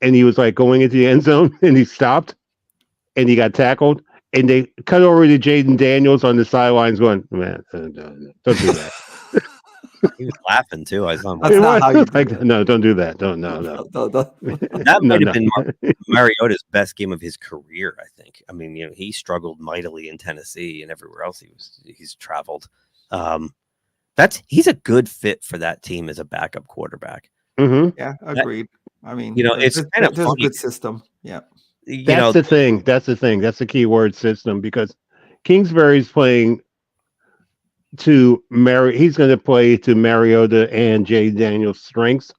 and he was going into the end zone, and he stopped, and he got tackled, and they cut over to Jaden Daniels on the sidelines going, man, don't do that. He was laughing too. I saw him. That's It not was how you do like, it. no, don't do that. Don't, no. That No, might have been no. Mariota's best game of his career, I think. I mean, he struggled mightily in Tennessee and everywhere else he's traveled. He's a good fit for that team as a backup quarterback. Mm-hmm. Yeah, agreed. I mean, It's kind of there's a funny. good system. Yeah. That's the thing. That's the thing. That's the key word, system, because Kingsbury's playing to he's going to play to Mariota and Jay Daniels' strengths.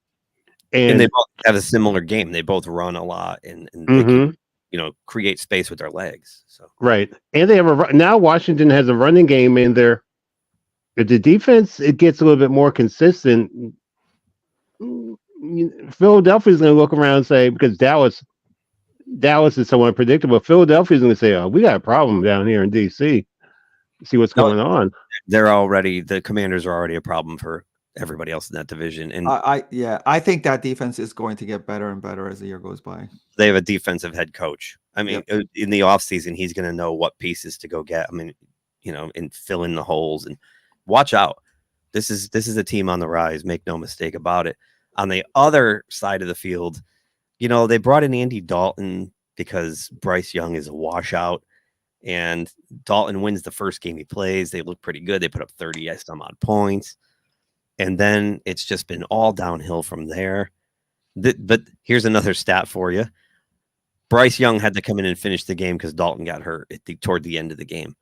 And they And both have a similar game. They both run a lot and they mm-hmm. can, create space with their legs. So Right. And they have now Washington has a running game in there. If the defense, it gets a little bit more consistent. Philadelphia's going to look around and say, because Dallas is somewhat predictable. Philadelphia's going to say, "Oh, we got a problem down here in DC. See what's going on." the Commanders are already a problem for everybody else in that division, and I think that defense is going to get better and better as the year goes by. they have a defensive head coach. I mean, in the offseason, he's going to know what pieces to go get. I mean, and fill in the holes and watch out. This is a team on the rise. Make no mistake about it. On the other side of the field, they brought in Andy Dalton because Bryce Young is a washout, and Dalton wins the first game he plays. They look pretty good. They put up 30 some odd points, and then it's just been all downhill from there. But here's another stat for you. Bryce Young had to come in and finish the game because Dalton got hurt toward the end of the game.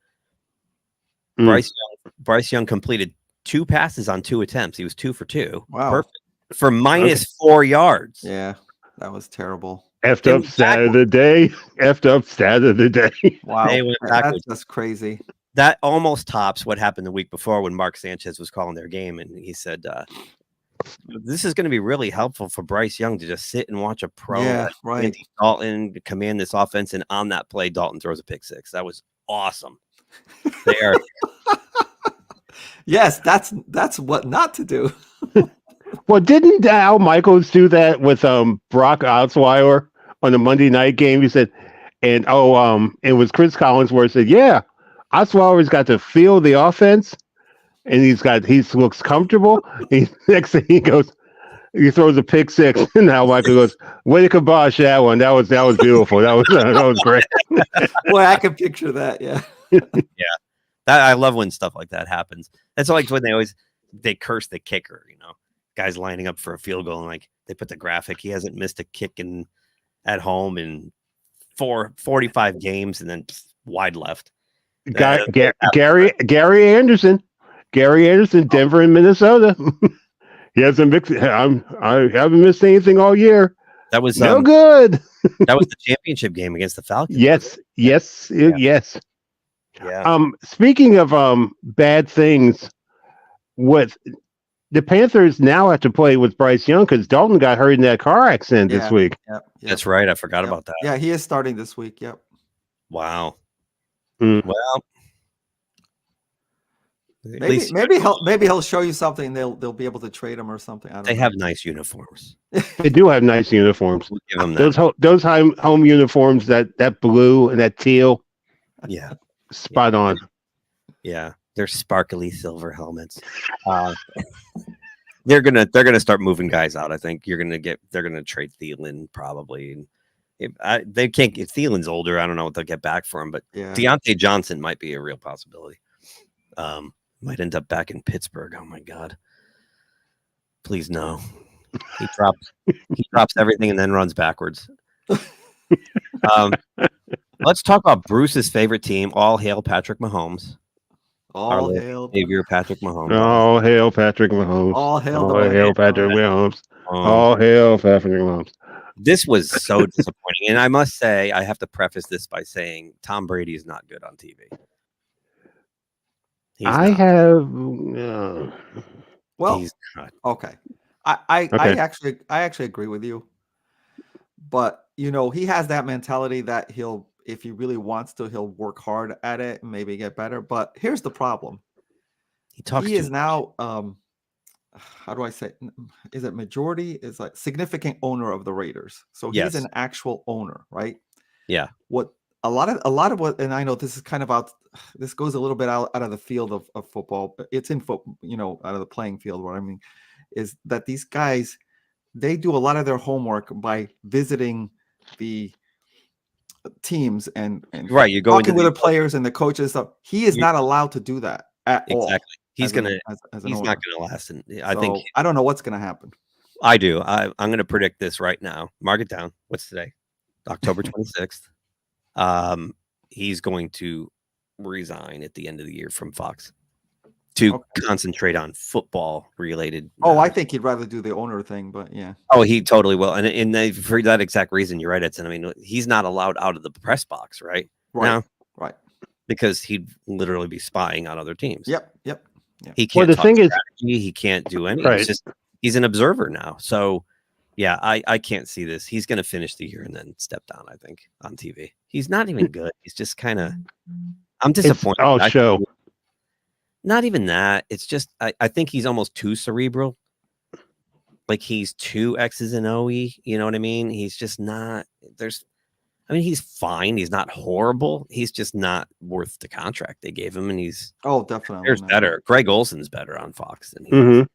Bryce Young completed 2 passes on 2 attempts. He was 2 for 2. Wow. Perfect. For -4 yards. Yeah, that was terrible. Effed up stat of the day. Effed up stat of the day. Wow. They went backwards. That's crazy. That almost tops what happened the week before when Mark Sanchez was calling their game, and he said, this is going to be really helpful for Bryce Young to just sit and watch a pro Andy Dalton command this offense, and on that play, Dalton throws a pick 6. That was awesome. They are Yes, that's what not to do. Well, didn't Al Michaels do that with Brock Osweiler on the Monday night game? He said, and it was Chris Collinsworth said, yeah, Osweiler's got to feel the offense, and he looks comfortable. Next thing he throws a pick 6, and Al Michaels goes, way to kibosh that one. That was beautiful. That was great. Boy, I can picture that. Yeah. Yeah. I love when stuff like that happens. That's like when they curse the kicker, guys lining up for a field goal, and like they put the graphic. He hasn't missed a kick at home in 45 games, and then wide left. Gary Anderson, Denver and Minnesota. He hasn't mixed. I haven't missed anything all year. That was no good. That was the championship game against the Falcons. Yes. Yeah. Speaking of bad things, with the Panthers now have to play with Bryce Young because Dalton got hurt in that car accident this week. Yep. That's right. I forgot about that. Yeah, he is starting this week. Yep. Wow. Well, maybe he'll show you something. They'll be able to trade him or something. I don't know. They have nice uniforms. They do have nice uniforms. We'll give them that. Those home uniforms, that blue and that teal. Yeah. Spot on. Yeah. They're sparkly silver helmets. They're gonna start moving guys out. I think they're gonna trade Thielen probably. They can't get Thielen's older. I don't know what they'll get back for him, but Deontay Johnson might be a real possibility. Might end up back in Pittsburgh. Oh my God! Please no. He drops everything and then runs backwards. Let's talk about Bruce's favorite team. All hail Patrick Mahomes. All hail Savior Patrick Mahomes. All hail Patrick Mahomes. All hail Patrick Mahomes. All hail Patrick Mahomes. This was so disappointing. And I must say, I have to preface this by saying Tom Brady is not good on TV. Okay. I actually agree with you. But he has that mentality that if he really wants to, he'll work hard at it and maybe get better. But here's the problem. He is now how do I say? Is it majority? Is like significant owner of the Raiders. So he's an actual owner, right? Yeah. What a lot of what, and I know this is kind of out. This goes a little bit out of the field of football, but it's in football, out of the playing field. What I mean is that these guys, they do a lot of their homework by visiting the teams and Right, you're going talking to with the the players and the coaches and stuff. He is You- not allowed to do that at all. exactly. He's as an- gonna. as an He's owner. not gonna last. And I think So, I don't know what's going to happen. I do. I'm going to predict this right now. Mark it down. What's today? October 26th. He's going to resign at the end of the year from Fox to concentrate on football related. Oh, I think he'd rather do the owner thing, but yeah. Oh, he totally will. And for that exact reason, you're right, Edson. I mean, he's not allowed out of the press box, right? Right. Now, Right. because he'd literally be spying on other teams. Yep. He can't the talk thing is- strategy. He can't do any. Right. It's just he's an observer now. So yeah, I can't see this. He's going to finish the year and then step down, I think, on TV. He's not even good. He's just kind of I'm It's disappointed. all I- show. Not even that. It's just I think he's almost too cerebral. Like he's too X's and O's. You know what I mean? He's just not. He's fine. He's not horrible. He's just not worth the contract they gave him. And he's Definitely. there's better. Greg Olson's better on Fox than he is.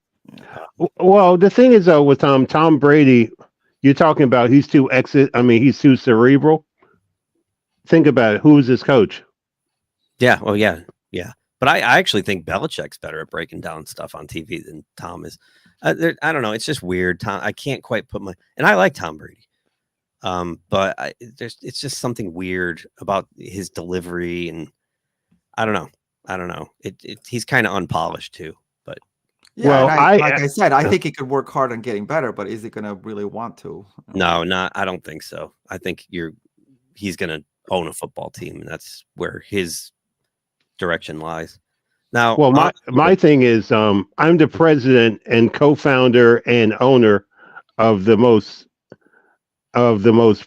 Mhm. Well, the thing is though, with Tom Brady, you're talking about he's too he's too cerebral. Think about it. Who is his coach? Yeah. Well, yeah. But I actually think Belichick's better at breaking down stuff on TV than Tom is. I don't know. It's just weird. Tom, I can't quite put and I like Tom Brady. But it's just something weird about his delivery, and I don't know. He's kind of unpolished too. But Yeah, Well, like I said, I think he could work hard on getting better, but is he going to really want to? no, I don't think so. I think he's going to own a football team, and that's where his direction lies. Now, Well, my thing is, I'm the president and co-founder and owner of the most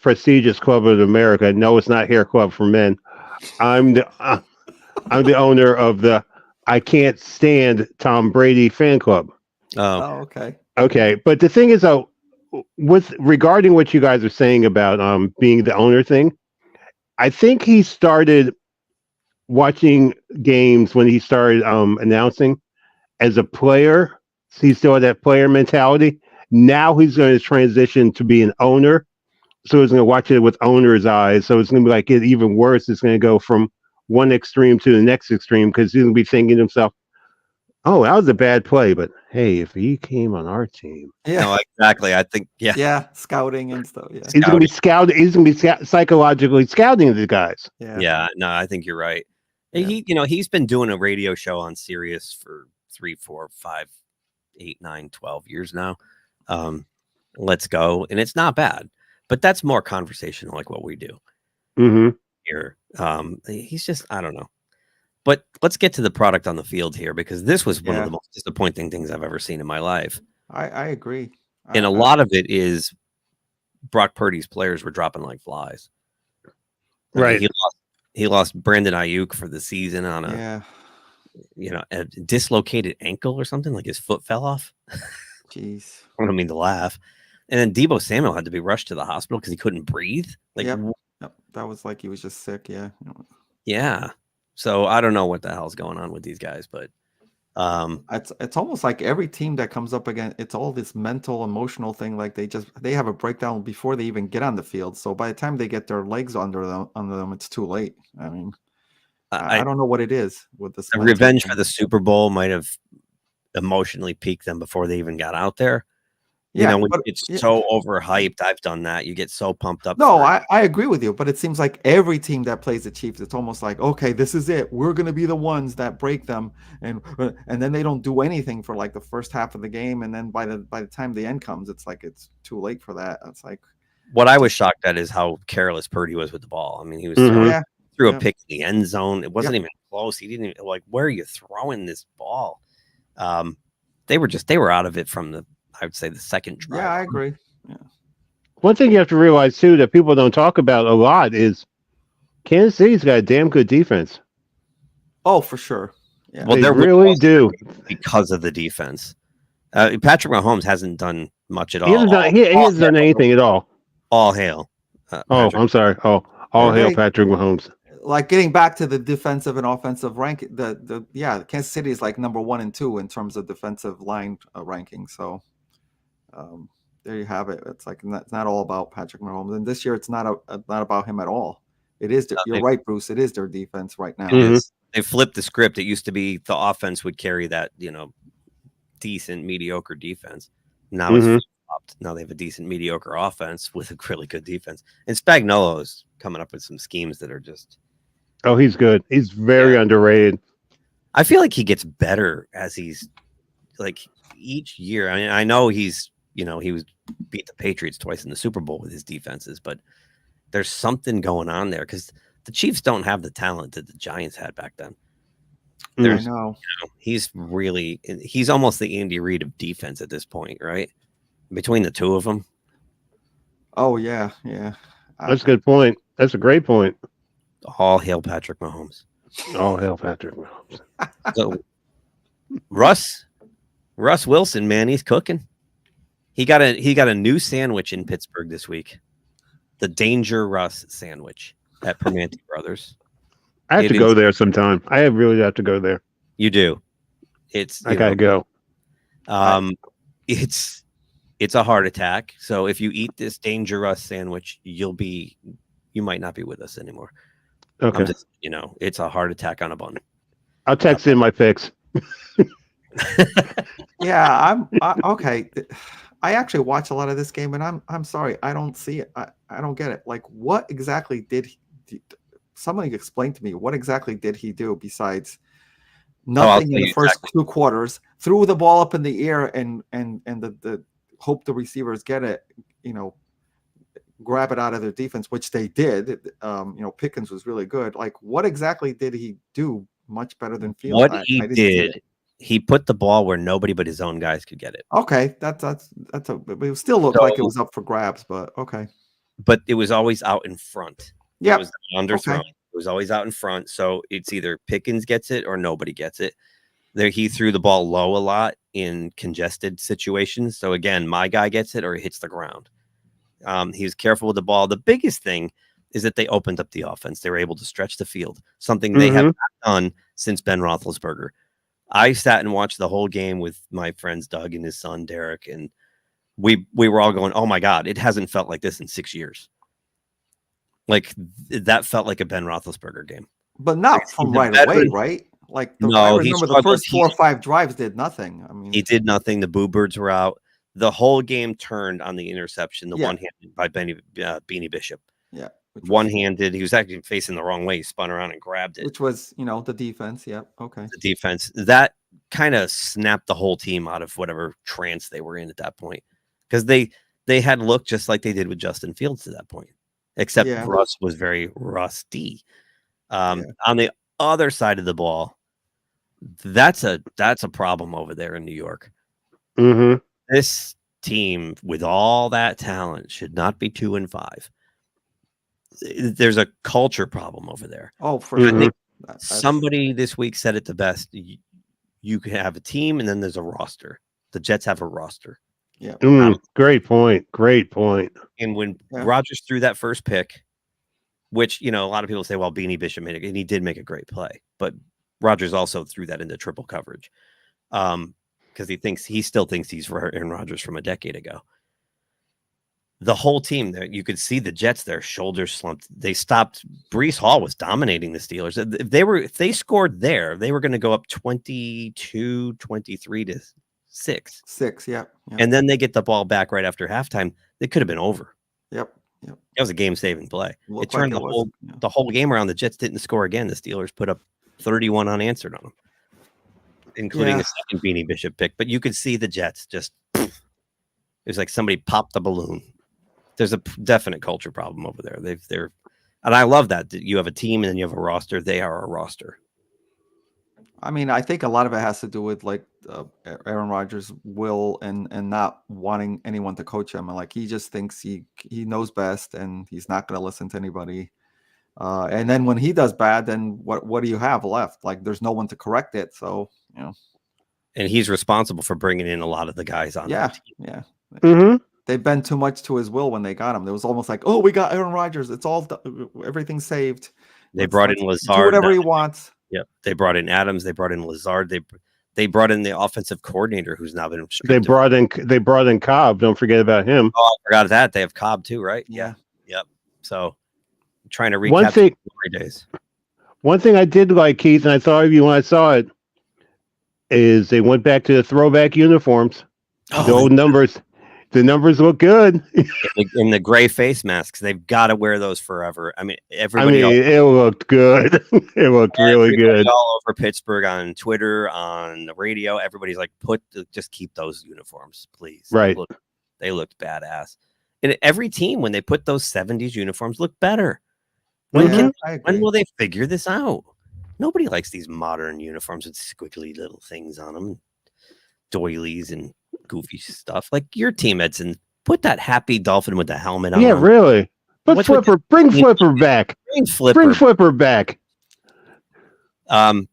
prestigious club in America. No, it's not Hair Club for Men. I'm the owner of the I Can't Stand Tom Brady fan club. oh, Okay. Okay, but the thing is, though, regarding what you guys are saying about being the owner thing, I think he started watching games when he started announcing as a player. He still had that player mentality. Now he's going to transition to be an owner. So he's going to watch it with owner's eyes. So it's going to be like it even worse. It's going to go from one extreme to the next extreme because he's going to be thinking to himself, oh, that was a bad play. But hey, if he came on our team. Yeah. no, exactly. I think, yeah. Yeah. Scouting and stuff. Yeah. He's going to be scouting. He's going to be psychologically scouting the guys. Yeah, no, I think you're right. Yeah. He's been doing a radio show on Sirius for 3, 4, 5, 8, 9, 12 years now. Let's Go, and it's not bad, but that's more conversational, like what we do Mm-hmm. here. He's just, I don't know. But let's get to the product on the field here, because this was one of the most disappointing things I've ever seen in my life. I agree. And a lot of it is Brock Purdy's players were dropping like flies. Right. He lost Brandon Ayuk for the season on a dislocated ankle or something, like his foot fell off. Jeez. I don't mean to laugh. And then Deebo Samuel had to be rushed to the hospital because he couldn't breathe. Like, Yep. That was like he was just sick. Yeah. yeah. So I don't know what the hell's going on with these guys, but It's almost like every team that comes up again, it's all this mental, emotional thing. Like they have a breakdown before they even get on the field. So by the time they get their legs under them, it's too late. I mean, I don't know what it is with this. the revenge for the Super Bowl might have emotionally peaked them before they even got out there. Yeah, when but- it's so overhyped. I've done that. You get so pumped up. No, for it. I agree with you, but it seems like every team that plays the Chiefs, it's almost like, okay, this is it. We're going to be the ones that break them, and then they don't do anything for like the first half of the game, and then by the time the end comes, it's like it's too late for that. It's like What I was shocked at is how careless Purdy was with the ball. I mean, he was Mhm. threw a Yeah. pick in the end zone. It wasn't even close. He didn't even, like, where are you throwing this ball? They were out of it from I would say the second drive. yeah, I agree. One thing you have to realize too that people don't talk about a lot is Kansas City's got a damn good defense. Oh, for sure. Yeah. Well, They they're really do. because of the defense. Patrick Mahomes hasn't done much at all. He hasn't done anything at all. All hail. Oh, Patrick. I'm sorry. Oh, All hail They- Patrick Mahomes. Like getting back to the defensive and offensive rank, Kansas City is like number 1 and 2 in terms of defensive line ranking. So there you have it. It's like it's not all about Patrick Mahomes, and this year it's not about him at all. It is. You're right, Bruce. It is their defense right now. They flipped the script. It used to be the offense would carry that, decent, mediocre defense. Now it's flopped. Now they have a decent, mediocre offense with a really good defense. And Spagnuolo's coming up with some schemes that are just. Oh, he's good. He's very underrated. I feel like he gets better as he's like each year. I mean, I know he was beat the Patriots twice in the Super Bowl with his defenses, but there's something going on there because the Chiefs don't have the talent that the Giants had back then. I know. He's almost the Andy Reid of defense at this point, right? Between the two of them. Oh yeah. That's a good point. That's a great point. All hail Patrick Mahomes. All hail Patrick Mahomes. So Russ Wilson, man, he's cooking. He got a new sandwich in Pittsburgh this week. The Danger Russ sandwich at Permanente Brothers. I have to go there sometime. I really have to go there. You do. I gotta go. It's a heart attack. So if you eat this Danger Russ sandwich, you might not be with us anymore. Okay. It's a heart attack on a bun. I'll text in my fix. Yeah, okay. I actually watch a lot of this game, and I'm sorry, I don't see it. I don't get it. Like, what exactly did somebody explain to me? What exactly did he do besides nothing in the first 2 quarters? Threw the ball up in the air and the hope the receivers get it. Grab it out of their defense, which they did. Pickens was really good. Like, what exactly did he do much better than Fields? What he did, he put the ball where nobody but his own guys could get it. Okay, but it still looked like it was up for grabs, but okay. But it was always out in front. Yeah, it was underthrown. Okay. It was always out in front. So it's either Pickens gets it or nobody gets it. There, he threw the ball low a lot in congested situations. So again, my guy gets it or it hits the ground. He was careful with the ball. The biggest thing is that they opened up the offense. They were able to stretch the field, something they have not done since Ben Roethlisberger. I sat and watched the whole game with my friends Doug and his son Derek, and we were all going, "Oh my God, it hasn't felt like this in 6 years." Like that felt like a Ben Roethlisberger game, but not from right away, right? Like I remember the first 4 or 5 drives did nothing. I mean, he did nothing. The Boo Birds were out. The whole game turned on the interception, the one-handed by Beanie Bishop. Yeah. One-handed. He was actually facing the wrong way. He spun around and grabbed it. Which was, the defense. Yeah. Okay. The defense. That kind of snapped the whole team out of whatever trance they were in at that point. Because they had looked just like they did with Justin Fields to that point. Except Russ was very rusty. On the other side of the ball, that's a problem over there in New York. Mm-hmm. This team with all that talent should not be 2-5. There's a culture problem over there. Oh, for sure. I think somebody this week said it the best. You can have a team and then there's a roster. The Jets have a roster. Yeah. Great point. Great point. And when Rodgers threw that first pick, which, a lot of people say, well, Beanie Bishop made it, and he did make a great play, but Rodgers also threw that into triple coverage. Because he still thinks he's Aaron Rodgers from a decade ago. The whole team there, you could see the Jets, their shoulders slumped. They stopped. Breece Hall was dominating the Steelers. If they scored there, they were going to go up 22-23 to 6. 6, yeah. And then they get the ball back right after halftime. It could have been over. Yep. That was a game-saving play. It turned like the whole game around. The Jets didn't score again. The Steelers put up 31 unanswered on them, including a second Beanie Bishop pick. But you could see the Jets just, it was like somebody popped the balloon. There's a definite culture problem over there. And I love that you have a team and then you have a roster. They are a roster. I mean, I think a lot of it has to do with like Aaron Rodgers' will and not wanting anyone to coach him. And like he just thinks he knows best and he's not going to listen to anybody. And then when he does bad, then what do you have left? Like there's no one to correct it. So, And he's responsible for bringing in a lot of the guys on that team. Yeah. Mm-hmm. they bent too much to his will when they got him. It was almost like, oh, we got Aaron Rodgers. It's all everything's saved. They brought in Lazard. Do whatever he wants. Yep. They brought in Adams. They brought in Lazard. They brought in the offensive coordinator who's now been They brought in Cobb. Don't forget about him. Oh, I forgot that. They have Cobb too, right? Yeah. Yep. So trying to recap one thing I did like, Keith, and I thought of you when I saw it, is they went back to the throwback uniforms. The old numbers. The numbers look good. In the gray face masks. They've got to wear those forever. I mean, everybody. It looked good. It looked really good. All over Pittsburgh on Twitter, on the radio. Everybody's like, just keep those uniforms, please. Right. They looked badass. And every team, when they put those 70s uniforms, look better. When will they figure this out? Nobody likes these modern uniforms with squiggly little things on them, doilies and goofy stuff. Like your team, Edson, put that happy dolphin with the helmet on. Yeah, really. Bring Flipper back. Bring Flipper back.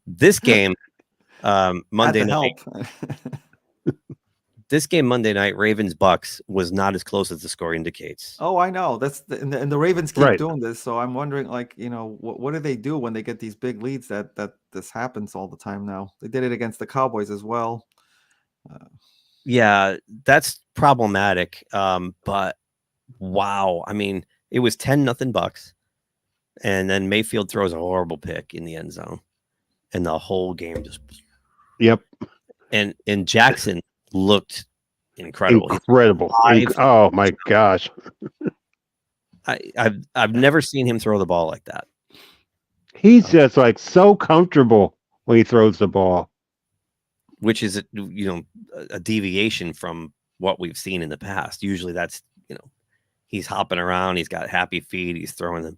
This game, Monday night. This game Monday night, Ravens Bucks, was not as close as the score indicates. Oh, I know. That's and the Ravens keep doing this. So I'm wondering, like, what do they do when they get these big leads? That this happens all the time now. They did it against the Cowboys as well. Yeah, that's problematic. But wow, I mean, it was 10-0 Bucks, and then Mayfield throws a horrible pick in the end zone, and the whole game just. Yep. And Jackson looked incredible. Oh my gosh. I've never seen him throw the ball like that. He's just like so comfortable when he throws the ball, which is a deviation from what we've seen in the past. Usually that's he's hopping around, he's got happy feet, he's throwing them,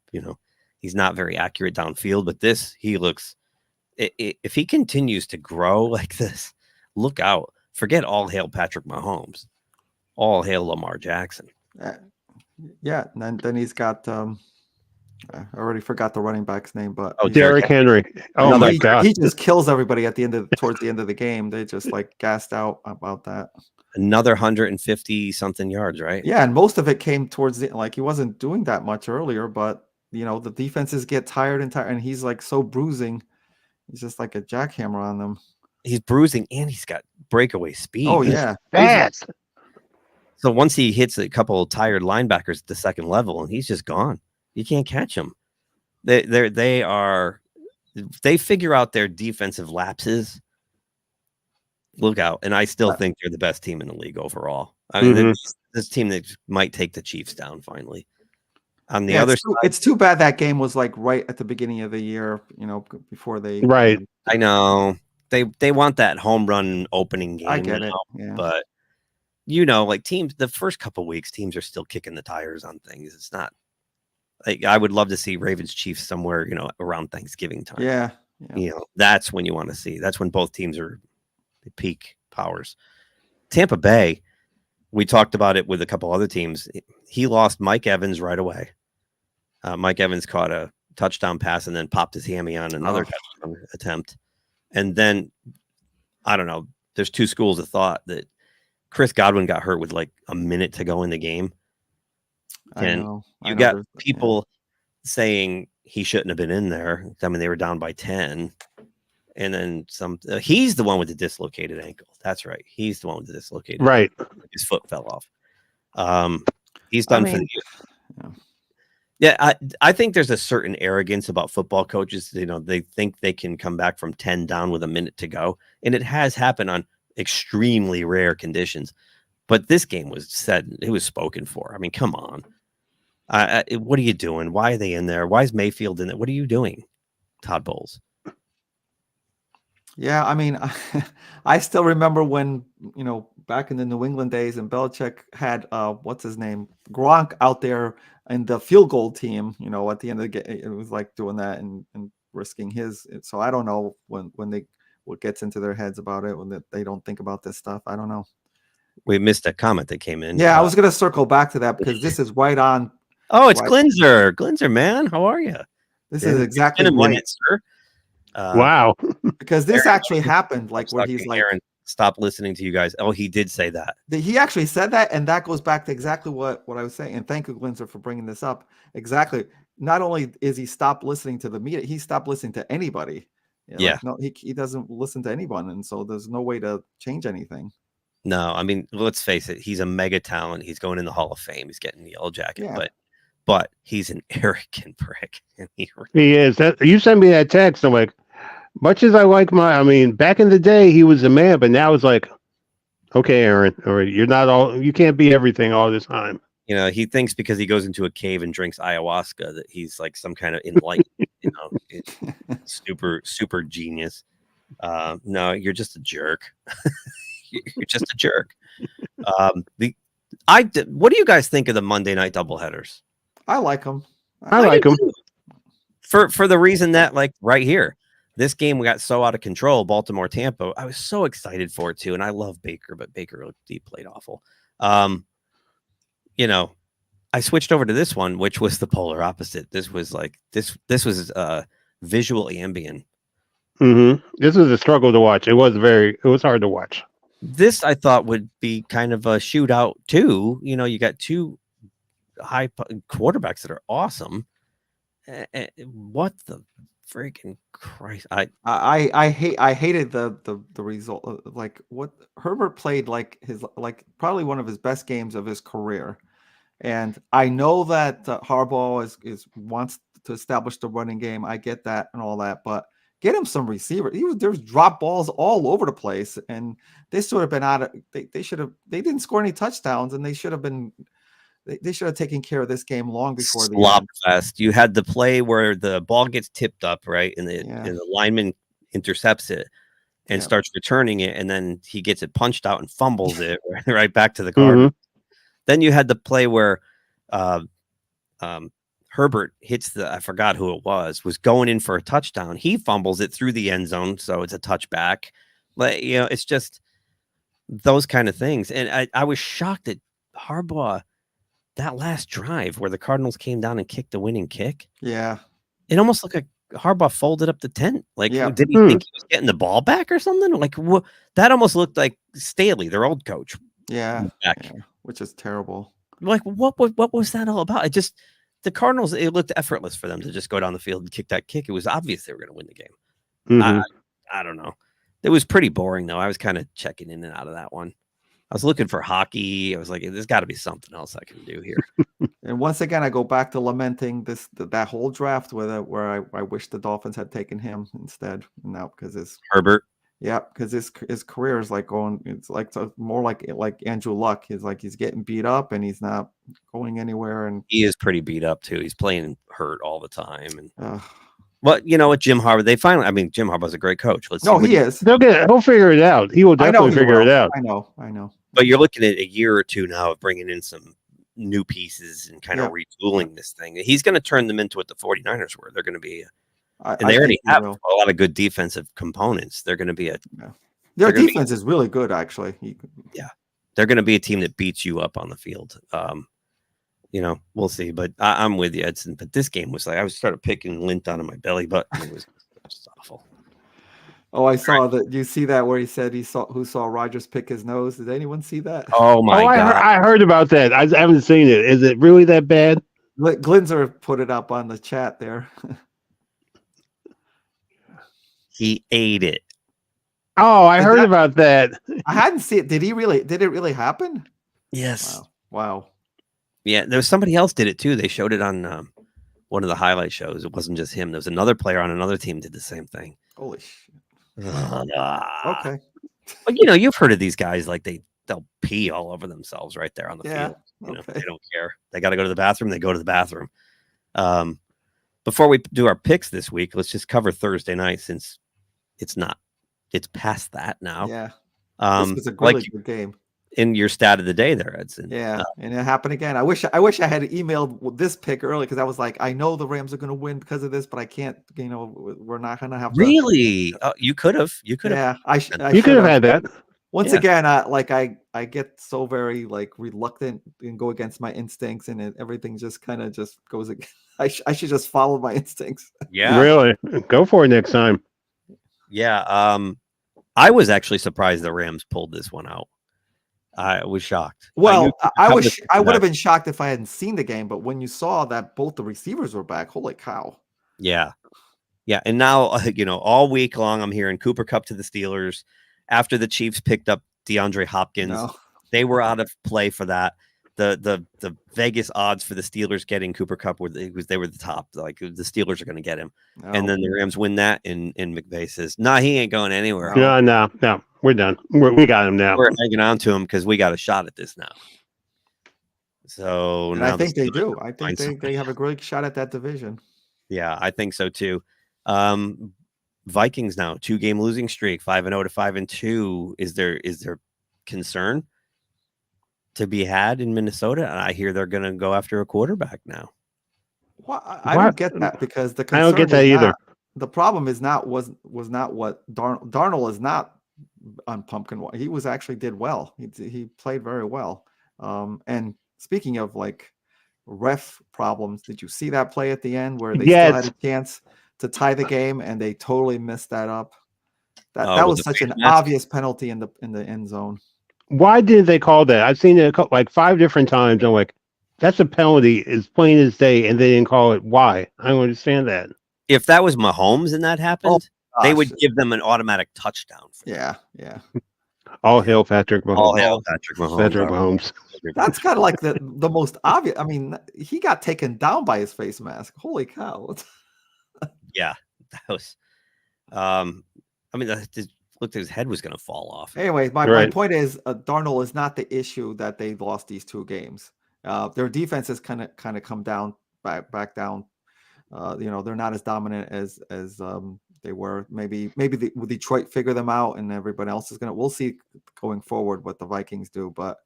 he's not very accurate downfield, but he looks, if he continues to grow like this, look out. Forget all hail Patrick Mahomes. All hail Lamar Jackson. Yeah, and then he's got I already forgot the running back's name, but Derrick Henry. Oh my God. He just kills everybody towards the end of the game. They just like gassed out about that. Another 150 something yards, right? Yeah, and most of it came towards he wasn't doing that much earlier, but the defenses get tired, and he's like so bruising. He's just like a jackhammer on them. He's bruising and he's got breakaway speed. Oh yeah, fast. So once he hits a couple of tired linebackers at the second level, and he's just gone. You can't catch him. They figure out their defensive lapses. Look out! And I still think they're the best team in the league overall. I mean, this team that might take the Chiefs down finally. On the other side, it's too bad that game was like right at the beginning of the year. Before they. Right. I know. They want that home run opening game. I get it. Yeah. But like teams, the first couple weeks, teams are still kicking the tires on things. It's not like I would love to see Ravens Chiefs somewhere, around Thanksgiving time. Yeah. That's when you want to see. That's when both teams are the peak powers. Tampa Bay, we talked about it with a couple other teams. He lost Mike Evans right away. Mike Evans caught a touchdown pass and then popped his hammy on another touchdown attempt. And then, I don't know, there's two schools of thought that Chris Godwin got hurt with like a minute to go in the game. And you got people saying he shouldn't have been in there. I mean, they were down by 10. And then he's the one with the dislocated ankle. That's right. He's the one with the dislocated ankle. His foot fell off. He's done for the year. Yeah, I think there's a certain arrogance about football coaches. They think they can come back from 10 down with a minute to go. And it has happened on extremely rare conditions. But this game was spoken for. I mean, come on. What are you doing? Why are they in there? Why is Mayfield in there? What are you doing, Todd Bowles? Yeah, I mean, I still remember when, back in the New England days, and Belichick had, what's his name? Gronk out there in the field goal team, at the end of the game. It was like doing that and risking his. So I don't know what gets into their heads about it, when they don't think about this stuff. I don't know. We missed a comment that came in. Yeah, I was going to circle back to that because this is right on. Oh, it's Glinzer. Glinzer, man. How are you? This is exactly in a right. minute, sir. Wow. Because this actually happened, like where he's like, stop listening to you guys. Oh, he did say that. He actually said that, and that goes back to exactly what I was saying. And thank you, Glinzer, for bringing this up. Exactly. Not only is he stopped listening to the media, he stopped listening to anybody. Yeah. Like, no, he doesn't listen to anyone, and so there's no way to change anything. No, I mean, let's face it. He's a mega talent. He's going in the Hall of Fame. He's getting the yellow jacket, Yeah. but he's an arrogant prick. He is. You sent me that text. I'm like, much as I like I mean, back in the day, he was a man, but now it's like, okay, Aaron, all right, you can't be everything all the time. You know, he thinks because he goes into a cave and drinks ayahuasca that he's like some kind of enlightened, super genius. No, you're just a jerk. You're just a jerk. What do you guys think of the Monday night doubleheaders? I like them. I like them for the reason that, like, right here, this game we got so out of control. Baltimore, Tampa. I was so excited for it too, and I love Baker, but Baker played awful. I switched over to this one, which was the polar opposite. This was like this was visual ambient. Mm-hmm. This was a struggle to watch. It was hard to watch. This I thought would be kind of a shootout too. You know, you got two high quarterbacks that are awesome. What the freaking Christ! I hated the result. Like what Herbert played, like probably one of his best games of his career. And I know that Harbaugh is wants to establish the running game. I get that and all that, but get him some receiver. There was drop balls all over the place, and they should have been out of. They didn't score any touchdowns, and they should have been. They should have taken care of this game long before the slop end. fest. You had the play where the ball gets tipped up, right, and the lineman intercepts it and starts returning it, and then he gets it punched out and fumbles it right back to the Cardinals. Mm-hmm. Then you had the play where Herbert hits I forgot who it was going in for a touchdown. He fumbles it through the end zone, so it's a touchback. But it's just those kind of things. And I was shocked that Harbaugh, that last drive where the Cardinals came down and kicked the winning kick. Yeah. It almost looked like Harbaugh folded up the tent. Like, did he think he was getting the ball back or something? Like, that almost looked like Staley, their old coach. Yeah. Which is terrible. Like, what was that all about? The Cardinals, it looked effortless for them to just go down the field and kick that kick. It was obvious they were going to win the game. Mm-hmm. I don't know. It was pretty boring, though. I was kind of checking in and out of that one. I was looking for hockey. I was like, there's got to be something else I can do here. And once again, I go back to lamenting that whole draft where I wish the Dolphins had taken him instead. Now, because it's Herbert. Yeah, because his career is like going. It's like more like Andrew Luck. He's getting beat up and he's not going anywhere. And he is pretty beat up too. He's playing hurt all the time. And but you know what, Jim Harbaugh. Jim Harbaugh's a great coach. He is. He'll figure it out. He will definitely figure it out. I know. But you're looking at a year or two now of bringing in some new pieces and kind of retooling this thing. He's going to turn them into what the 49ers were. They're going to be. And they already have a lot of good defensive components. They're going to be their defense is really good, actually. They're going to be a team that beats you up on the field. We'll see. But I'm with you, Edson. But this game was like I started picking lint out of my belly button. It was awful. Oh, I saw that. You see that where he said who saw Rodgers pick his nose? Did anyone see that? Oh my God! I heard about that. I haven't seen it. Is it really that bad? Glinzer put it up on the chat there. He ate it. Oh, I heard about that. I hadn't seen it. Did it really happen? Yes. Wow. Yeah, there was somebody else did it too. They showed it on one of the highlight shows. It wasn't just him. There was another player on another team did the same thing. Holy shit. Okay. But you've heard of these guys, like they'll pee all over themselves right there on the field. They don't care. They got to go to the bathroom. They go to the bathroom. Before we do our picks this week, let's just cover Thursday night since it's past that now. Yeah. This was a really good game. In your stat of the day there, Edson. Yeah. And it happened again. I wish I had emailed this pick early because I was like, I know the Rams are going to win because of this, but I can't, we're not going to have. Really? You could have. You could have. Yeah. You could have had that. Once again, I get so very reluctant and go against my instincts, and everything just kind of just goes. I should just follow my instincts. Yeah, really. Go for it next time. Yeah. I was actually surprised the Rams pulled this one out. I was shocked. Well, I would have that. been shocked if I hadn't seen the game, but when you saw that both the receivers were back, holy cow. Yeah. Yeah. And now, all week long, I'm hearing Cooper Kupp to the Steelers. After the Chiefs picked up DeAndre Hopkins, they were out of play for that. The Vegas odds for the Steelers getting Cooper Kupp they were the top. Like the Steelers are going to get him, and then the Rams win that. And McVay says, "Nah, he ain't going anywhere. No, we're done. We got him now. We're hanging on to him because we got a shot at this now." So now I think they do. I think they have a great shot at that division. Yeah, I think so too. Vikings now 2-game losing streak, 5-0 to 5-2. Is there concern to be had in Minnesota? And I hear they're going to go after a quarterback now. Well, I don't get that because the concern I don't get that either. The problem was not what Darnold is not on pumpkin. He actually did well. He played very well. And speaking of like ref problems, did you see that play at the end where they still had a chance to tie the game and they totally messed that up? That was such an obvious penalty in the end zone. Why didn't they call that? I've seen it like 5 different times. I'm like, that's a penalty. It's plain as day, and they didn't call it. Why? I don't understand that. If that was Mahomes and that happened, they would give them an automatic touchdown. Yeah. All hail Patrick Mahomes. All hail Patrick Mahomes. Patrick Mahomes. That's kind of like the most obvious. I mean, he got taken down by his face mask. Holy cow! Yeah, that was. I mean, it looked like his head was going to fall off. Anyway, my point is, Darnold is not the issue that they lost these 2 games. Their defense has kind of come down back down. They're not as dominant as they were. Maybe Detroit figure them out, and everybody else is gonna. We'll see going forward what the Vikings do, but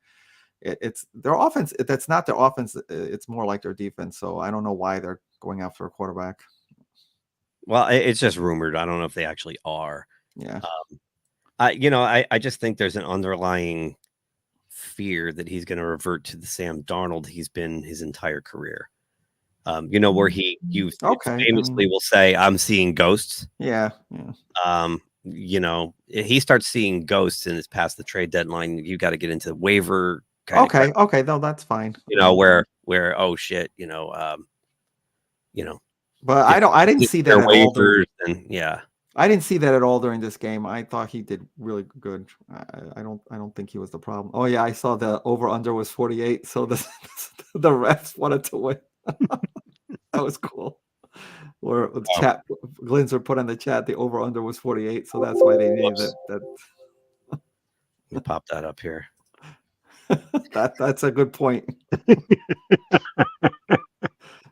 it's their offense. That's not their offense. It's more like their defense. So I don't know why they're going after a quarterback. Well, it's just rumored. I don't know if they actually are. Yeah. I just think there's an underlying fear that he's going to revert to the Sam Darnold he's been his entire career. Where he famously will say, "I'm seeing ghosts." Yeah. He starts seeing ghosts and it's past the trade deadline. You got to get into the waiver. Okay, no, that's fine. Where oh shit, But I didn't see that at all. I didn't see that at all during this game. I thought he did really good. I don't think he was the problem. Oh yeah, I saw the over under was 48, so the refs wanted to win. That was cool. Or the chat Glinzer put in the chat the over under was 48, so that's why they named it that. Let me pop that up here. That's a good point.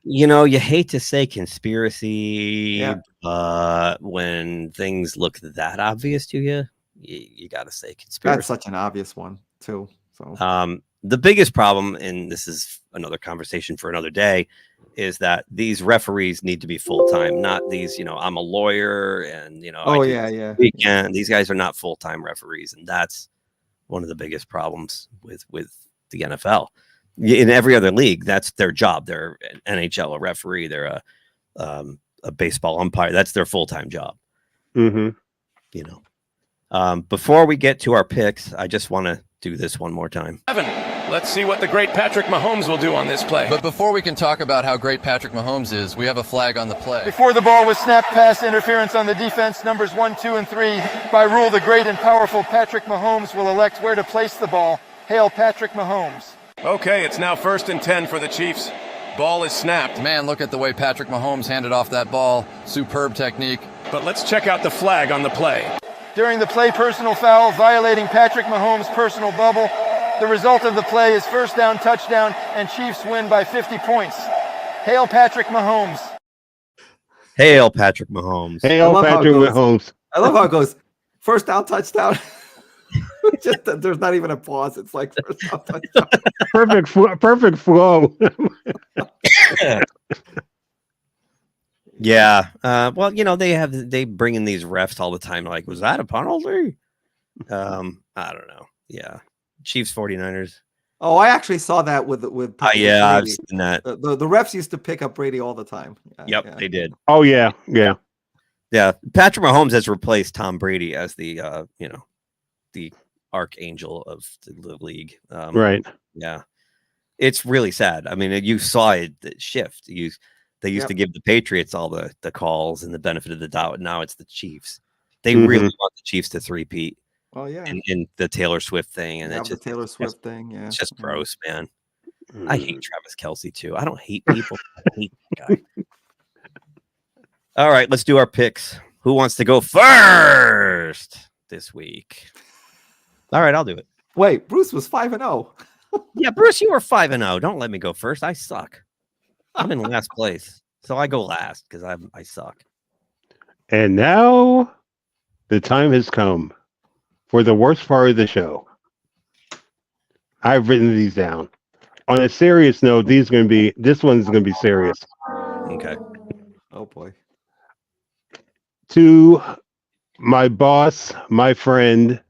You hate to say conspiracy, but when things look that obvious to you, you got to say conspiracy. That's such an obvious one too. So the biggest problem, and this is another conversation for another day, is that these referees need to be full-time, not these, I'm a lawyer and, weekend. These guys are not full-time referees. And that's one of the biggest problems with the NFL. In every other league, that's their job. They're an NHL, a referee. They're a baseball umpire. That's their full-time job. Mm-hmm. Before we get to our picks, I just want to do this one more time. Evan, let's see what the great Patrick Mahomes will do on this play. But before we can talk about how great Patrick Mahomes is, we have a flag on the play. Before the ball was snapped, pass interference on the defense, numbers 1, 2, and 3. By rule, the great and powerful Patrick Mahomes will elect where to place the ball. Hail Patrick Mahomes. Okay, it's now 1st and 10 for the Chiefs. Ball is snapped. Man, look at the way Patrick Mahomes handed off that ball. Superb technique. But let's check out the flag on the play. During the play, personal foul, violating Patrick Mahomes' personal bubble. The result of the play is 1st down, touchdown, and Chiefs win by 50 points. Hail Patrick Mahomes. Hail Patrick Mahomes. Hail Patrick Mahomes. I love how it goes. 1st down, touchdown. There's not even a pause. It's like 1st down, touchdown. Perfect flow. Yeah. Well, they bring in these refs all the time. Like, was that a penalty? I don't know. Yeah. Chiefs 49ers. Oh, I actually saw that with I've seen that. The refs used to pick up Brady all the time. They did. Oh yeah. Yeah, Patrick Mahomes has replaced Tom Brady as the the archangel of the league. Right. Yeah, it's really sad. I mean, you saw it shift. They used to give the Patriots all the calls and the benefit of the doubt. Now it's the Chiefs. They really want the Chiefs to three-peat. Well, yeah. In the Taylor Swift thing, and the Taylor Swift thing. Yeah, it's just gross, man. I hate Travis Kelce too. I don't hate people. I hate that guy. All right, let's do our picks. Who wants to go first this week? All right, I'll do it. Wait, Bruce was 5-0. Yeah, Bruce, you were 5-0. Don't let me go first. I suck. I'm in last place, so I go last because I suck. And now the time has come for the worst part of the show. I've written these down. On a serious note, this one's going to be serious. Okay. Oh boy. To my boss, my friend,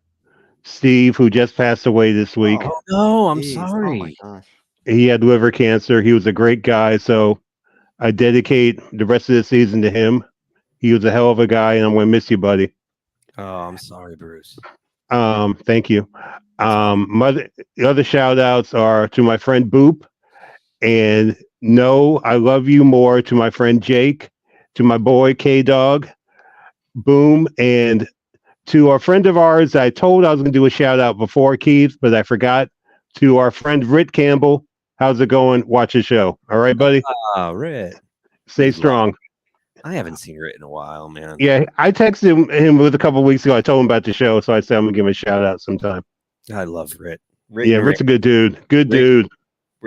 Steve, who just passed away this week. Oh, no, I'm Jeez. sorry. Oh my gosh. He had liver cancer. He was a great guy, so I dedicate the rest of the season to him. He was a hell of a guy, and I'm going to miss you, buddy. Oh, I'm sorry, Bruce. Thank you. The other shout outs are to my friend Boop, and No, I Love You More, to my friend Jake, to my boy K-Dog, Boom, and to our friend of ours, I told I was going to do a shout out before, Keith, but I forgot. To our friend Rit Campbell, how's it going? Watch the show. All right, buddy? Rit. Stay strong. I haven't seen Rit in a while, man. Yeah, I texted him with a couple of weeks ago. I told him about the show, so I said I'm going to give him a shout out sometime. I love Rit. Rit's a good dude. Good dude.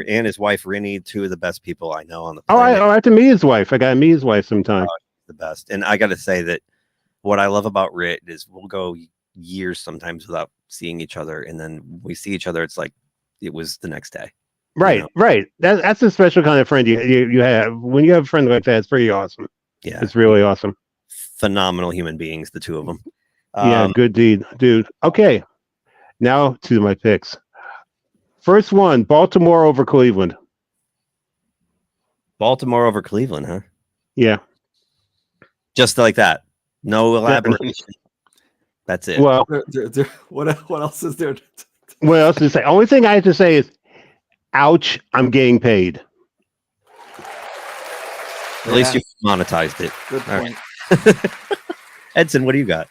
And his wife, Rinny, two of the best people I know on the Oh, planet. I have to meet his wife. I got to meet his wife sometime. The best. And I got to say that what I love about Rit is we'll go years sometimes without seeing each other, and then we see each other, it's like it was the next day. Right, right. That's a special kind of friend you have. When you have a friend like that, it's pretty awesome. Yeah, it's really awesome. Phenomenal human beings, the two of them. Yeah, good dude. Okay, now to my picks. First one, Baltimore over Cleveland. Baltimore over Cleveland, huh? Yeah. Just like that. No elaboration. That's it. Well, what else is there? What else to say? Only thing I have to say is, ouch, I'm getting paid. At least you monetized it. Good point. Right. Edson, what do you got?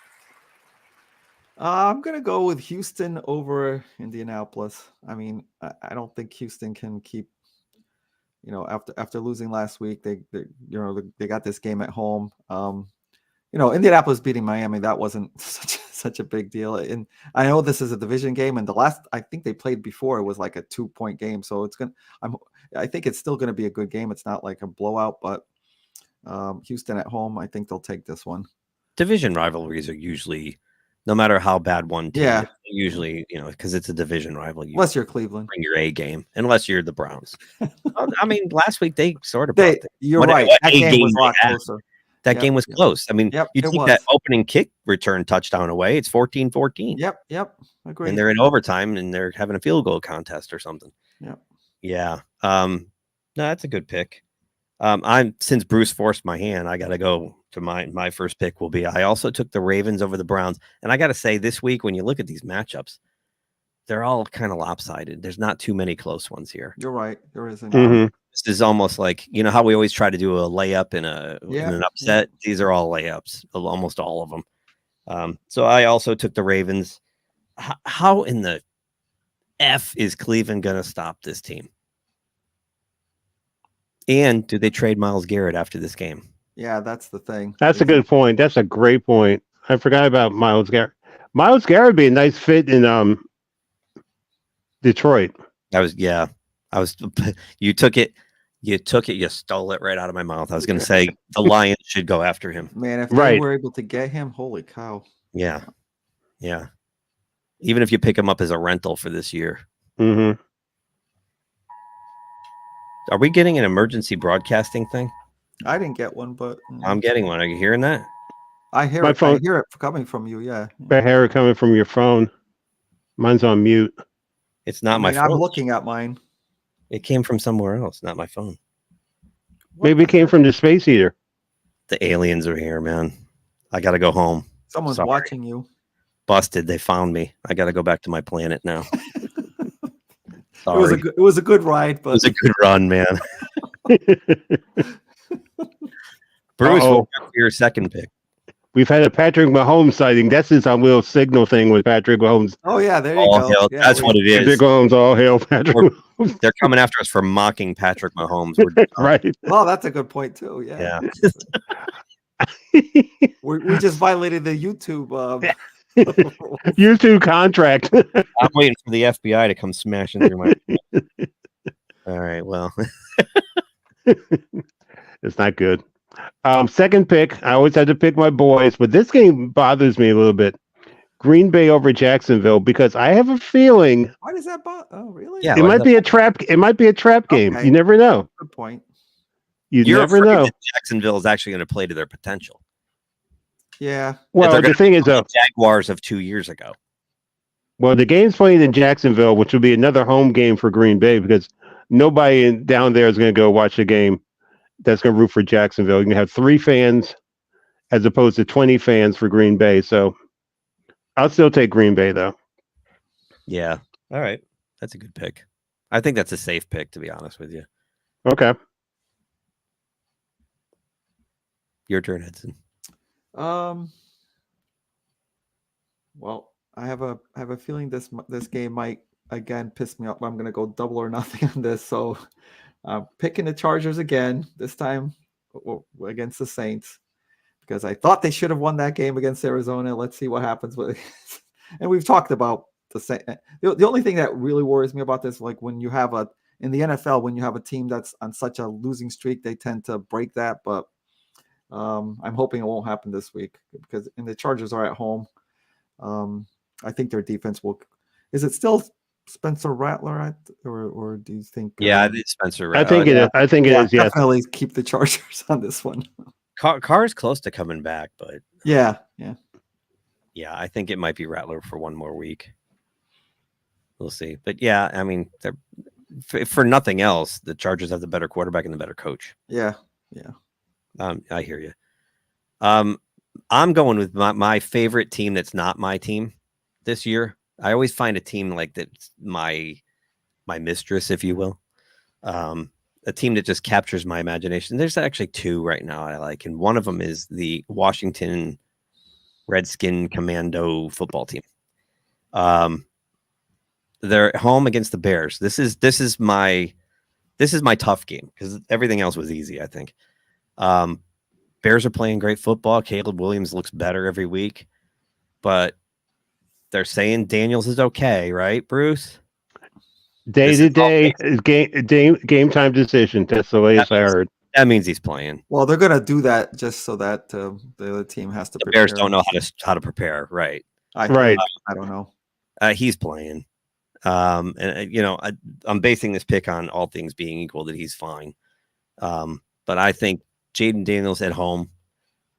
I'm going to go with Houston over Indianapolis. I mean, I don't think Houston can keep, after losing last week, they got this game at home. Indianapolis beating Miami, that wasn't such a big deal. And I know this is a division game, and the last I think they played before, it was like a 2-point game. So I think it's still going to be a good game. It's not like a blowout, but Houston at home, I think they'll take this one. Division rivalries are usually, no matter how bad one team is, usually, because it's a division rival. Unless you're Cleveland. Bring your A game, unless you're the Browns. I mean, last week they sort of you're right. That game was a lot closer. That game was close. I mean, you take that opening kick return touchdown away, it's 14-14. Yep. Agreed. And they're in overtime and they're having a field goal contest or something. Yep. Yeah. No, that's a good pick. Since Bruce forced my hand, I got to go to my first pick will be, I also took the Ravens over the Browns. And I got to say, this week, when you look at these matchups, they're all kind of lopsided. There's not too many close ones here. You're right. There isn't. Mm-hmm. This is almost like, how we always try to do a layup in an upset. Yeah. These are all layups, almost all of them. So I also took the Ravens. How in the F is Cleveland going to stop this team? And do they trade Myles Garrett after this game? Yeah, that's the thing. That's a good point. That's a great point. I forgot about Myles Garrett. Myles Garrett would be a nice fit in Detroit. You took it. You stole it right out of my mouth. I was going to say the Lions should go after him. Man, if they were able to get him, holy cow. Yeah. Even if you pick him up as a rental for this year. Mm-hmm. Are we getting an emergency broadcasting thing? I didn't get one, but I'm getting one. Are you hearing that? I hear it. I hear it coming from you. Yeah. I hear it coming from your phone. Mine's on mute. It's not my phone. I'm looking at mine. It came from somewhere else, not my phone. Maybe it came from the space heater. The aliens are here, man. I got to go home. Someone's Sorry. watching you. Busted. They found me. I got to go back to my planet now. It was a good ride, but it was a good run, man. Bruce, Uh-oh. what's your second pick? We've had a Patrick Mahomes sighting. That's his little signal thing with Patrick Mahomes. oh yeah, there you All go. hail. Yeah, That's what it is. Patrick Mahomes, all hail Patrick Mahomes. They're coming after us for mocking Patrick Mahomes. We're done. Right. Oh, that's a good point too. Yeah. We just violated the YouTube. YouTube contract. I'm waiting for the FBI to come smashing through my. All right. Well, It's not good. Second pick. I always had to pick my boys, but this game bothers me a little bit. Green Bay over Jacksonville because I have a feeling Why does that bother? Oh, really? Yeah. it might be a trap. It might be a trap game. Okay. You never know. Good point. You never afraid know. that Jacksonville is actually going to play to their potential. Yeah. Well, they're the gonna thing is, The Jaguars of 2 years ago. well, the game's played in Jacksonville, which will be another home game for Green Bay because nobody down there is going to go watch a game that's going to root for Jacksonville. You can have 3 fans as opposed to 20 fans for Green Bay. So I'll still take Green Bay, though. Yeah. All right. That's a good pick. I think that's a safe pick, to be honest with you. Okay. Your turn, Edson. Well, I have a feeling this game might again piss me off. I'm going to go double or nothing on this. So, picking the Chargers again. This time against the Saints because I thought they should have won that game against Arizona. Let's see what happens with. And we've talked about the same. The only thing that really worries me about this, like when you have in the NFL, when you have a team that's on such a losing streak, they tend to break that. But I'm hoping it won't happen this week because the Chargers are at home. I think their defense will. Is it still Spencer Rattler or do you think? Yeah, it's Spencer I Rattler. think it is. I think it is. Yes. Definitely keep the Chargers on this one. Carr's close to coming back, but Yeah. yeah, I think it might be Rattler for one more week. We'll see. But yeah, I mean, for nothing else, the Chargers have the better quarterback and the better coach. Yeah. I hear you. I'm going with my favorite team that's not my team this year. I always find a team like that's my mistress, if you will. A team that just captures my imagination. There's actually 2 right now I like, and one of them is the Washington Redskin Commando football team. They're at home against the Bears. This is my tough game because everything else was easy, I think. Bears are playing great football. Caleb Williams looks better every week, but they're saying Daniels is okay, right, Bruce? Day to day is game time decision. That's the latest I heard. That means he's playing. Well, they're gonna do that just so that the other team has to. The Bears don't know how to prepare, right? I don't know. He's playing, and I'm basing this pick on all things being equal that he's fine. But I think Jaden Daniels at home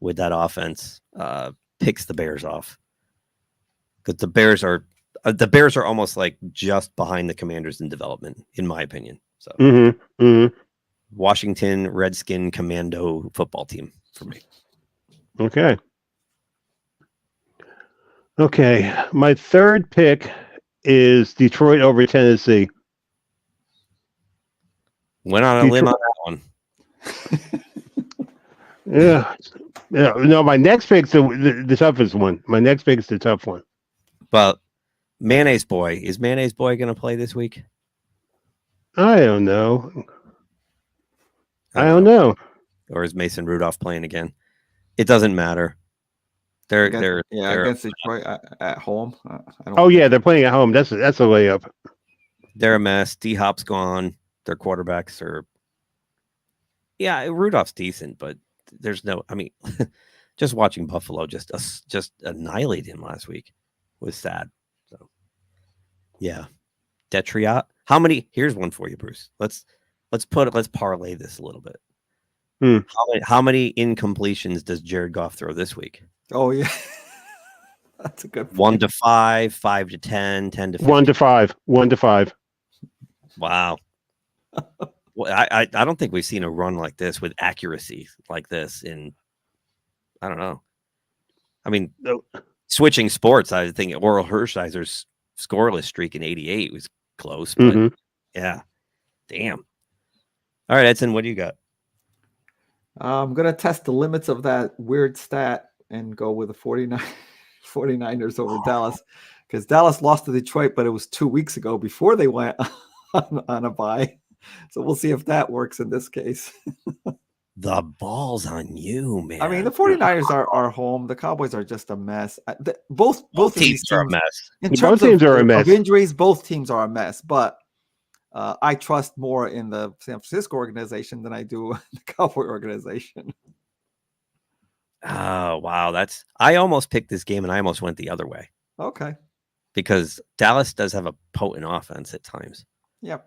with that offense picks the Bears off because the Bears are almost like just behind the Commanders in development, in my opinion. So, Washington Redskin Commando football team for me. Okay. My third pick is Detroit over Tennessee. Went on a limb on that one. Yeah. No, my next pick's the toughest one. My next pick's the tough one. But Mayonnaise Boy, is Mayonnaise Boy going to play this week? I don't know. I don't know. Or is Mason Rudolph playing again? It doesn't matter. They're against Detroit at home. They're playing at home. That's a layup. They're a mess. D-Hop's gone. Their quarterbacks are. Yeah, Rudolph's decent, but there's no. I mean, just watching Buffalo just annihilate him last week was sad. So, yeah, Detriot. How many? Here's one for you, Bruce. Let's parlay this a little bit. How many incompletions does Jared Goff throw this week? Oh yeah, that's a good point. 1 to 5, 5 to 10, 10 to 15. 1 to 5. 1 to 5. Wow. Well, I don't think we've seen a run like this with accuracy like this in, I don't know. I mean, switching sports, I think Oral Hershiser's scoreless streak in 88 was close, but yeah, damn. All right, Edson, what do you got? I'm going to test the limits of that weird stat and go with the 49ers over Dallas, because Dallas lost to Detroit, but it was 2 weeks ago before they went on a bye. So we'll see if that works in this case. The ball's on you, man. I mean, the 49ers are home. The Cowboys are just a mess. Both of these teams are a mess. In Both terms teams are a mess. of injuries, both teams are a mess. But I trust more in the San Francisco organization than I do in the Cowboy organization. Oh, wow. I almost picked this game and I almost went the other way. Okay. Because Dallas does have a potent offense at times. Yep.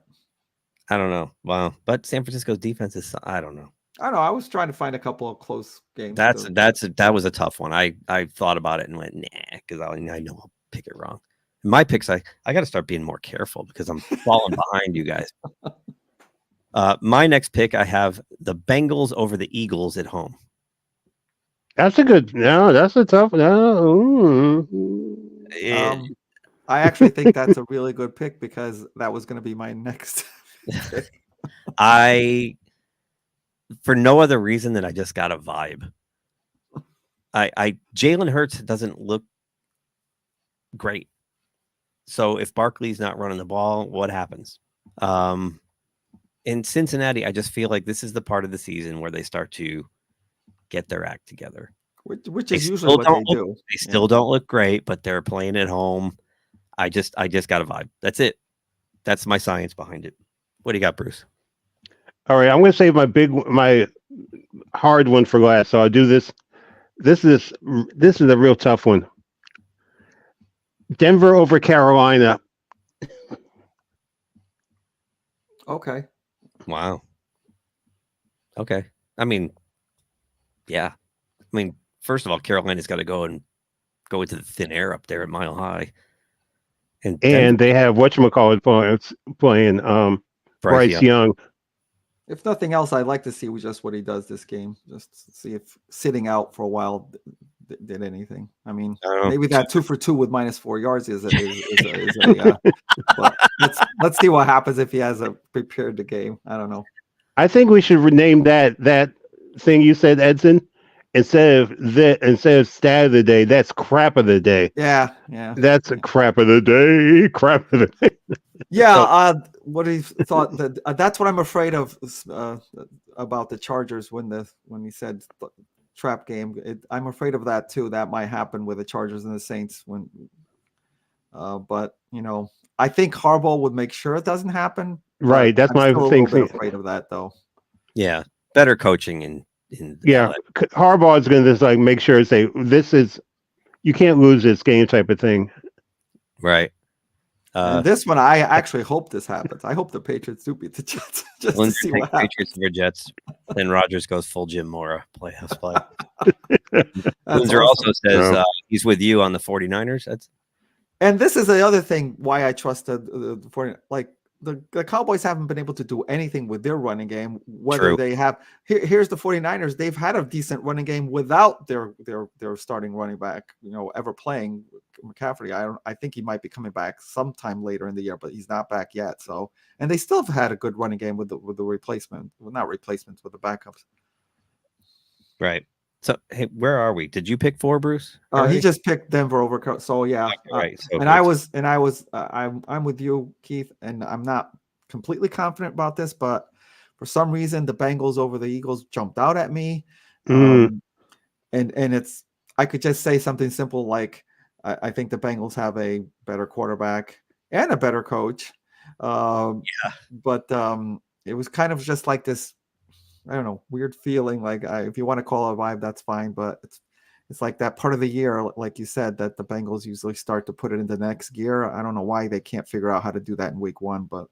I don't know. Wow. But San Francisco's defense is, I don't know. I know. I was trying to find a couple of close games. That was a tough one. I thought about it and went, nah, because I know I'll pick it wrong. My picks, I got to start being more careful because I'm falling behind you guys. My next pick, I have the Bengals over the Eagles at home. That's a tough. No. I actually think that's a really good pick because that was going to be my next pick. For no other reason than I just got a vibe. Jalen Hurts doesn't look great. So if Barkley's not running the ball, what happens? In Cincinnati, I just feel like this is the part of the season where they start to get their act together. Which is usually what they do. They still don't look great, but they're playing at home. I just got a vibe. That's it. That's my science behind it. What do you got, Bruce? All right, I'm going to save my hard one for last. So I'll do this. This is a real tough one. Denver over Carolina. Okay. Wow. Okay. I mean, yeah. I mean, first of all, Carolina's got to go into the thin air up there at Mile High. And they have whatchamacallit playing Bryce Young. If nothing else, I'd like to see just what he does this game, just to see if sitting out for a while did anything. I mean, maybe that 2 for 2 with -4 yards is but let's see what happens if he has prepared the game. I don't know. I think we should rename that thing you said, Edson, instead of stat of the day. That's crap of the day. Yeah. That's a crap of the day. Crap of the day. Yeah. What he thought that's what I'm afraid of about the Chargers when he said trap game. I'm afraid of that too. That might happen with the Chargers and the Saints but I think Harbaugh would make sure it doesn't happen. Right. That's my thing. I'm afraid of that though. Yeah. Better coaching in Harbaugh is going to just make sure to say you can't lose this game type of thing. Right. And this one, I actually hope this happens. I hope the Patriots do beat the Jets. Just to see what happens. Patriots over Jets. Then Rodgers goes full Jim Mora playoffs play. Windsor also says he's with you on the 49ers. And this is the other thing why I trust the 49ers. The Cowboys haven't been able to do anything with their running game. Whether they have here's the 49ers, they've had a decent running game without their starting running back, ever playing McCaffrey. I think he might be coming back sometime later in the year, but he's not back yet. So, and they still have had a good running game with the replacement. Well, not replacements, with the backups. Right. So, hey, where are we? Did you pick 4, Bruce? He just picked Denver over. So yeah, right. So I'm with you, Keith, and I'm not completely confident about this, but for some reason the Bengals over the Eagles jumped out at me, and I could just say something simple like I think the Bengals have a better quarterback and a better coach, but it was kind of just like this. I don't know, weird feeling. If you want to call it a vibe, that's fine. But it's like that part of the year, like you said, that the Bengals usually start to put it in the next gear. I don't know why they can't figure out how to do that in week 1, but.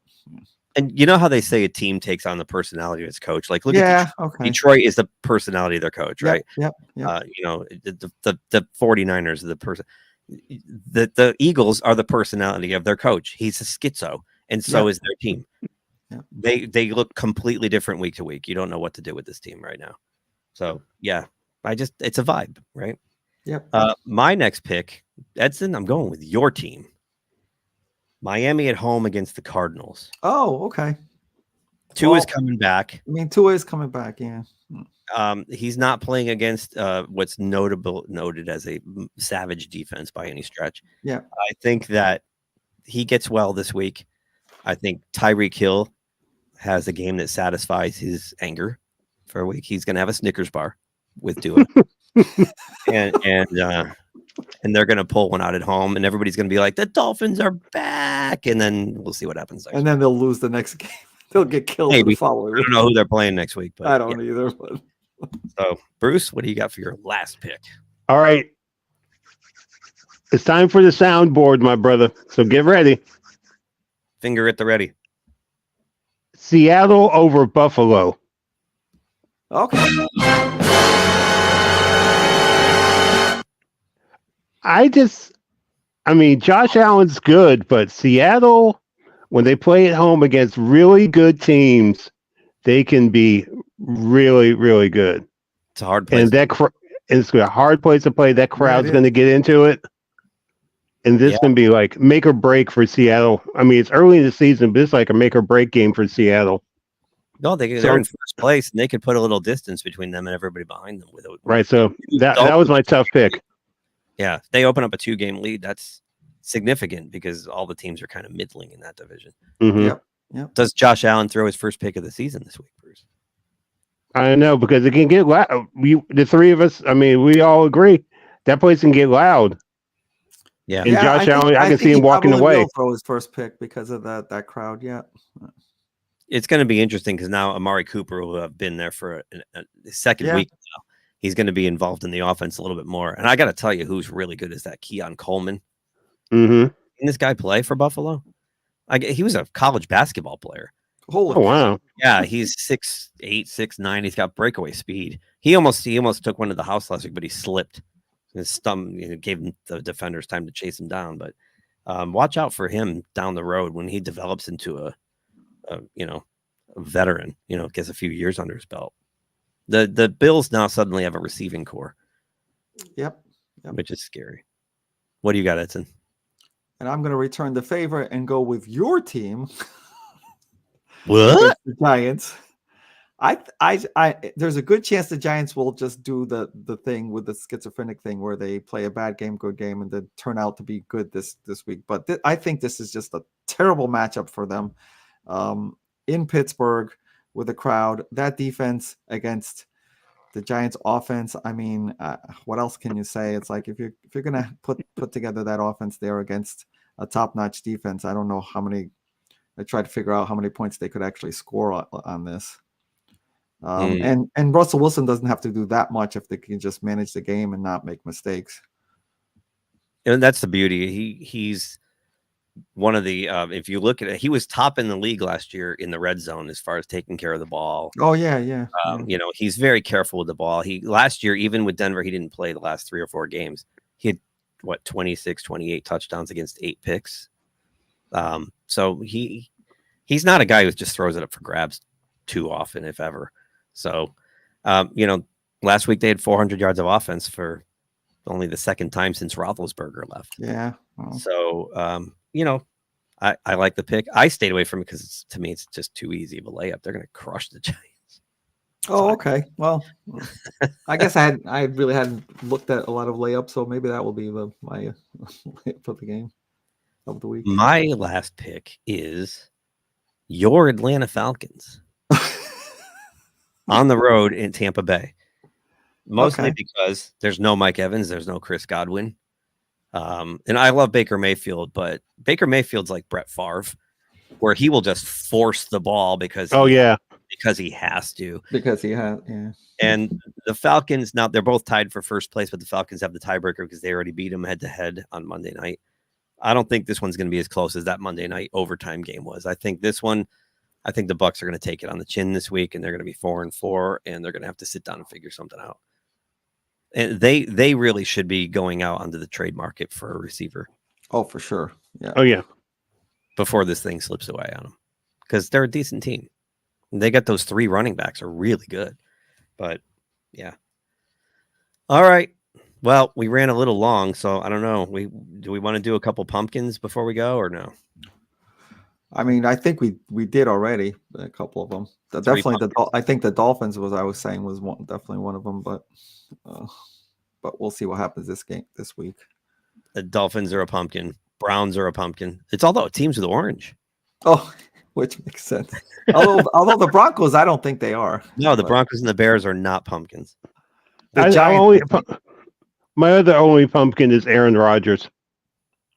And you know how they say a team takes on the personality of its coach? Look at Detroit is the personality of their coach, right? Yep. The 49ers are the person. The Eagles are the personality of their coach. He's a schizo, and so is their team. Yeah. They look completely different week to week. You don't know what to do with this team right now. So yeah, it's a vibe, right? Yep. My next pick, Edson, I'm going with your team. Miami at home against the Cardinals. Oh, okay. Tua is coming back. I mean, Tua is coming back. Yeah. He's not playing against what's noted as a savage defense by any stretch. Yeah. I think that he gets well this week. I think Tyreek Hill has a game that satisfies his anger for a week. He's going to have a Snickers bar with Tua, and they're going to pull one out at home, and everybody's going to be like, "The Dolphins are back," and then we'll see what happens next. And then they'll lose the next game. They'll get killed Maybe. the following I don't know who they're playing next week, but I don't either. But. So, Bruce, what do you got for your last pick? All right. It's time for the soundboard, my brother. So get ready. Finger at the ready. Seattle over Buffalo. Okay. I mean, Josh Allen's good, but Seattle, when they play at home against really good teams, they can be really, really good. It's a hard place. And it's a hard place to play. That crowd's going to get into it. And this can be like make or break for Seattle. I mean, it's early in the season, but it's like a make or break game for Seattle. No, they're in first place, and they could put a little distance between them and everybody behind them. Right, so that was my tough pick. Yeah, they open up a 2-game lead. That's significant because all the teams are kind of middling in that division. Mm-hmm. Yep. Does Josh Allen throw his first pick of the season this week, Bruce? I know, because it can get loud. The three of us, I mean, we all agree that place can get loud. Yeah. And Josh Allen, I can see him walking away. Will throw his first pick because of that crowd. Yeah. It's going to be interesting because now Amari Cooper will have been there for a second week now. He's going to be involved in the offense a little bit more. And I got to tell you, who's really good is that Keon Coleman. Mm-hmm. Didn't this guy play for Buffalo? He was a college basketball player. Oh, wow. Yeah, he's 6'8", 6'9". He's got breakaway speed. He almost took one to the house last week, but he slipped. His thumb gave him the defenders time to chase him down. But watch out for him down the road when he develops into a veteran. Gets a few years under his belt. The Bills now suddenly have a receiving core. Yep. Which is scary. What do you got, Edson? And I'm going to return the favor and go with your team. What? The Giants. There's a good chance the Giants will just do the thing with the schizophrenic thing where they play a bad game, good game, and then turn out to be good this week. But I think this is just a terrible matchup for them in Pittsburgh with a crowd. That defense against the Giants offense. I mean, what else can you say? It's like if you're gonna put together that offense there against a top-notch defense, I don't know how many. I tried to figure out how many points they could actually score on this. And Russell Wilson doesn't have to do that much if they can just manage the game and not make mistakes. And that's the beauty. He's one of the if you look at it, he was top in the league last year in the red zone as far as taking care of the ball. Oh yeah. He's very careful with the ball. Last year, even with Denver, he didn't play the last 3 or 4 games. He had 26, 28 touchdowns against 8 picks. So he's not a guy who just throws it up for grabs too often, if ever. So, last week they had 400 yards of offense for only the second time since Roethlisberger left. Yeah. Well. So, I like the pick. I stayed away from it because to me, it's just too easy of a layup. They're going to crush the Giants. Oh, okay. Well, I guess I really hadn't looked at a lot of layups, so maybe that will be my layup for the game of the week. My last pick is your Atlanta Falcons on the road in Tampa Bay. Mostly because there's no Mike Evans, there's no Chris Godwin. And I love Baker Mayfield, but Baker Mayfield's like Brett Favre, where he will just force the ball because he has to. Because he has, yeah. And the Falcons, now they're both tied for first place, but the Falcons have the tiebreaker because they already beat them head to head on Monday night. I don't think this one's going to be as close as that Monday night overtime game was. I think the Bucs are going to take it on the chin this week, and they're going to be 4-4, and they're going to have to sit down and figure something out. And they really should be going out onto the trade market for a receiver. Oh, for sure. Yeah. Oh, yeah. Before this thing slips away on them, because they're a decent team. They got those 3 running backs are really good. But yeah. All right. Well, we ran a little long, so I don't know. Do we want to do a couple pumpkins before we go, or no? I mean, I think we did already a couple of them. Definitely I think the Dolphins was definitely one of them, but we'll see what happens this week. The Dolphins are a pumpkin. Browns are a pumpkin. It's all the teams with orange. Oh, which makes sense. although the Broncos, I don't think they are. No, the Broncos and the Bears are not pumpkins. The Giants. My other only pumpkin is Aaron Rodgers.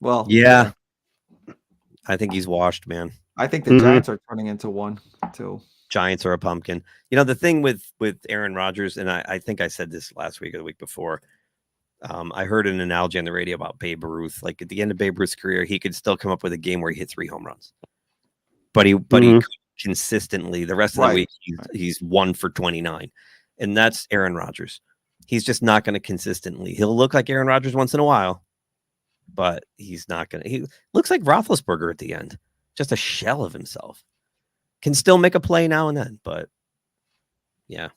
Well, yeah. I think he's washed, man. I think the Giants are turning into one too. Giants are a pumpkin. You know, the thing with Aaron Rodgers, and I think I said this last week or the week before. I heard an analogy on the radio about Babe Ruth. Like at the end of Babe Ruth's career, he could still come up with a game where he hit 3 home runs. But he consistently the rest of the week he's 1 for 29. And that's Aaron Rodgers. He's just not going to consistently. He'll look like Aaron Rodgers once in a while, but he's not going to. He looks like Roethlisberger at the end, just a shell of himself. Can still make a play now and then, but yeah.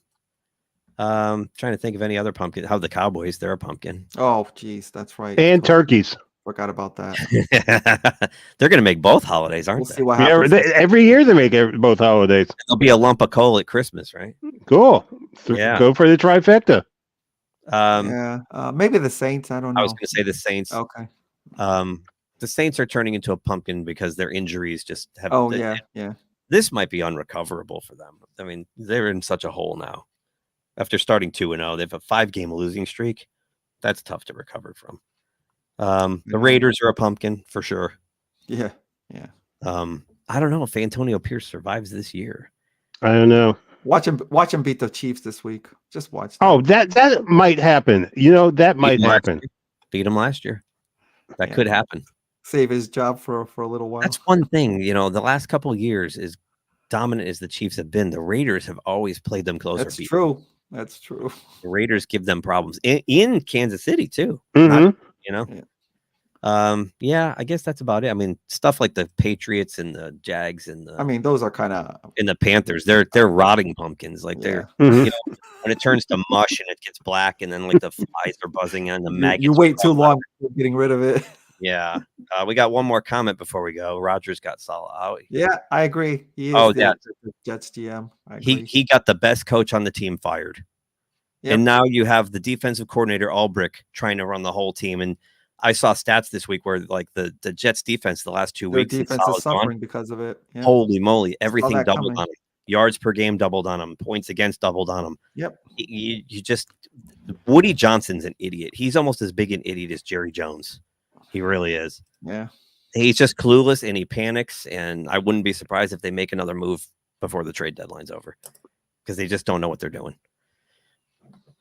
Trying to think of any other pumpkin. How the Cowboys, they're a pumpkin. Oh, geez, that's right. And turkeys. Forgot about that. They're going to make both holidays, aren't We'll they? see what happens. Every year they make both holidays. There'll be a lump of coal at Christmas, right? Cool. Yeah. Go for the trifecta. Maybe the Saints. I don't know. I was going to say the Saints. Okay. The Saints are turning into a pumpkin because their injuries just have. Oh, yeah. This might be unrecoverable for them. I mean, they're in such a hole now. After starting 2-0, they have a 5-game losing streak. That's tough to recover from. The Raiders are a pumpkin for sure. Yeah. I don't know if Antonio Pierce survives this year. I don't know. Watch him beat the Chiefs this week. Just watch that. Oh, that might happen. You know, that might happen. Beat him last year. That could happen. Save his job for a little while. That's one thing. You know, the last couple of years, as dominant as the Chiefs have been, the Raiders have always played them closer. That's true. That's true. The Raiders give them problems in Kansas City too. Mm-hmm. I guess that's about it. I mean, stuff like the Patriots and the Jags and those are kind of and the Panthers. They're rotting pumpkins. Like they're Mm-hmm. you know, when it turns to mush and it gets black, and then like the flies are buzzing and the maggots. You wait too long getting rid of it. Yeah. We got one more comment before we go. Rogers got Salah out. Yeah, I agree. He is the Jets GM. He got the best coach on the team fired. Yep. And now you have the defensive coordinator Ulbrich trying to run the whole team. And I saw stats this week where like the Jets defense the last 2 weeks defense is suffering because of it. Yeah. Holy moly, everything doubled on them. Yards per game doubled on them. Points against doubled on them. Yep. You just Woody Johnson's an idiot. He's almost as big an idiot as Jerry Jones. He really is. Yeah. He's just clueless and he panics. And I wouldn't be surprised if they make another move before the trade deadline's over because they just don't know what they're doing.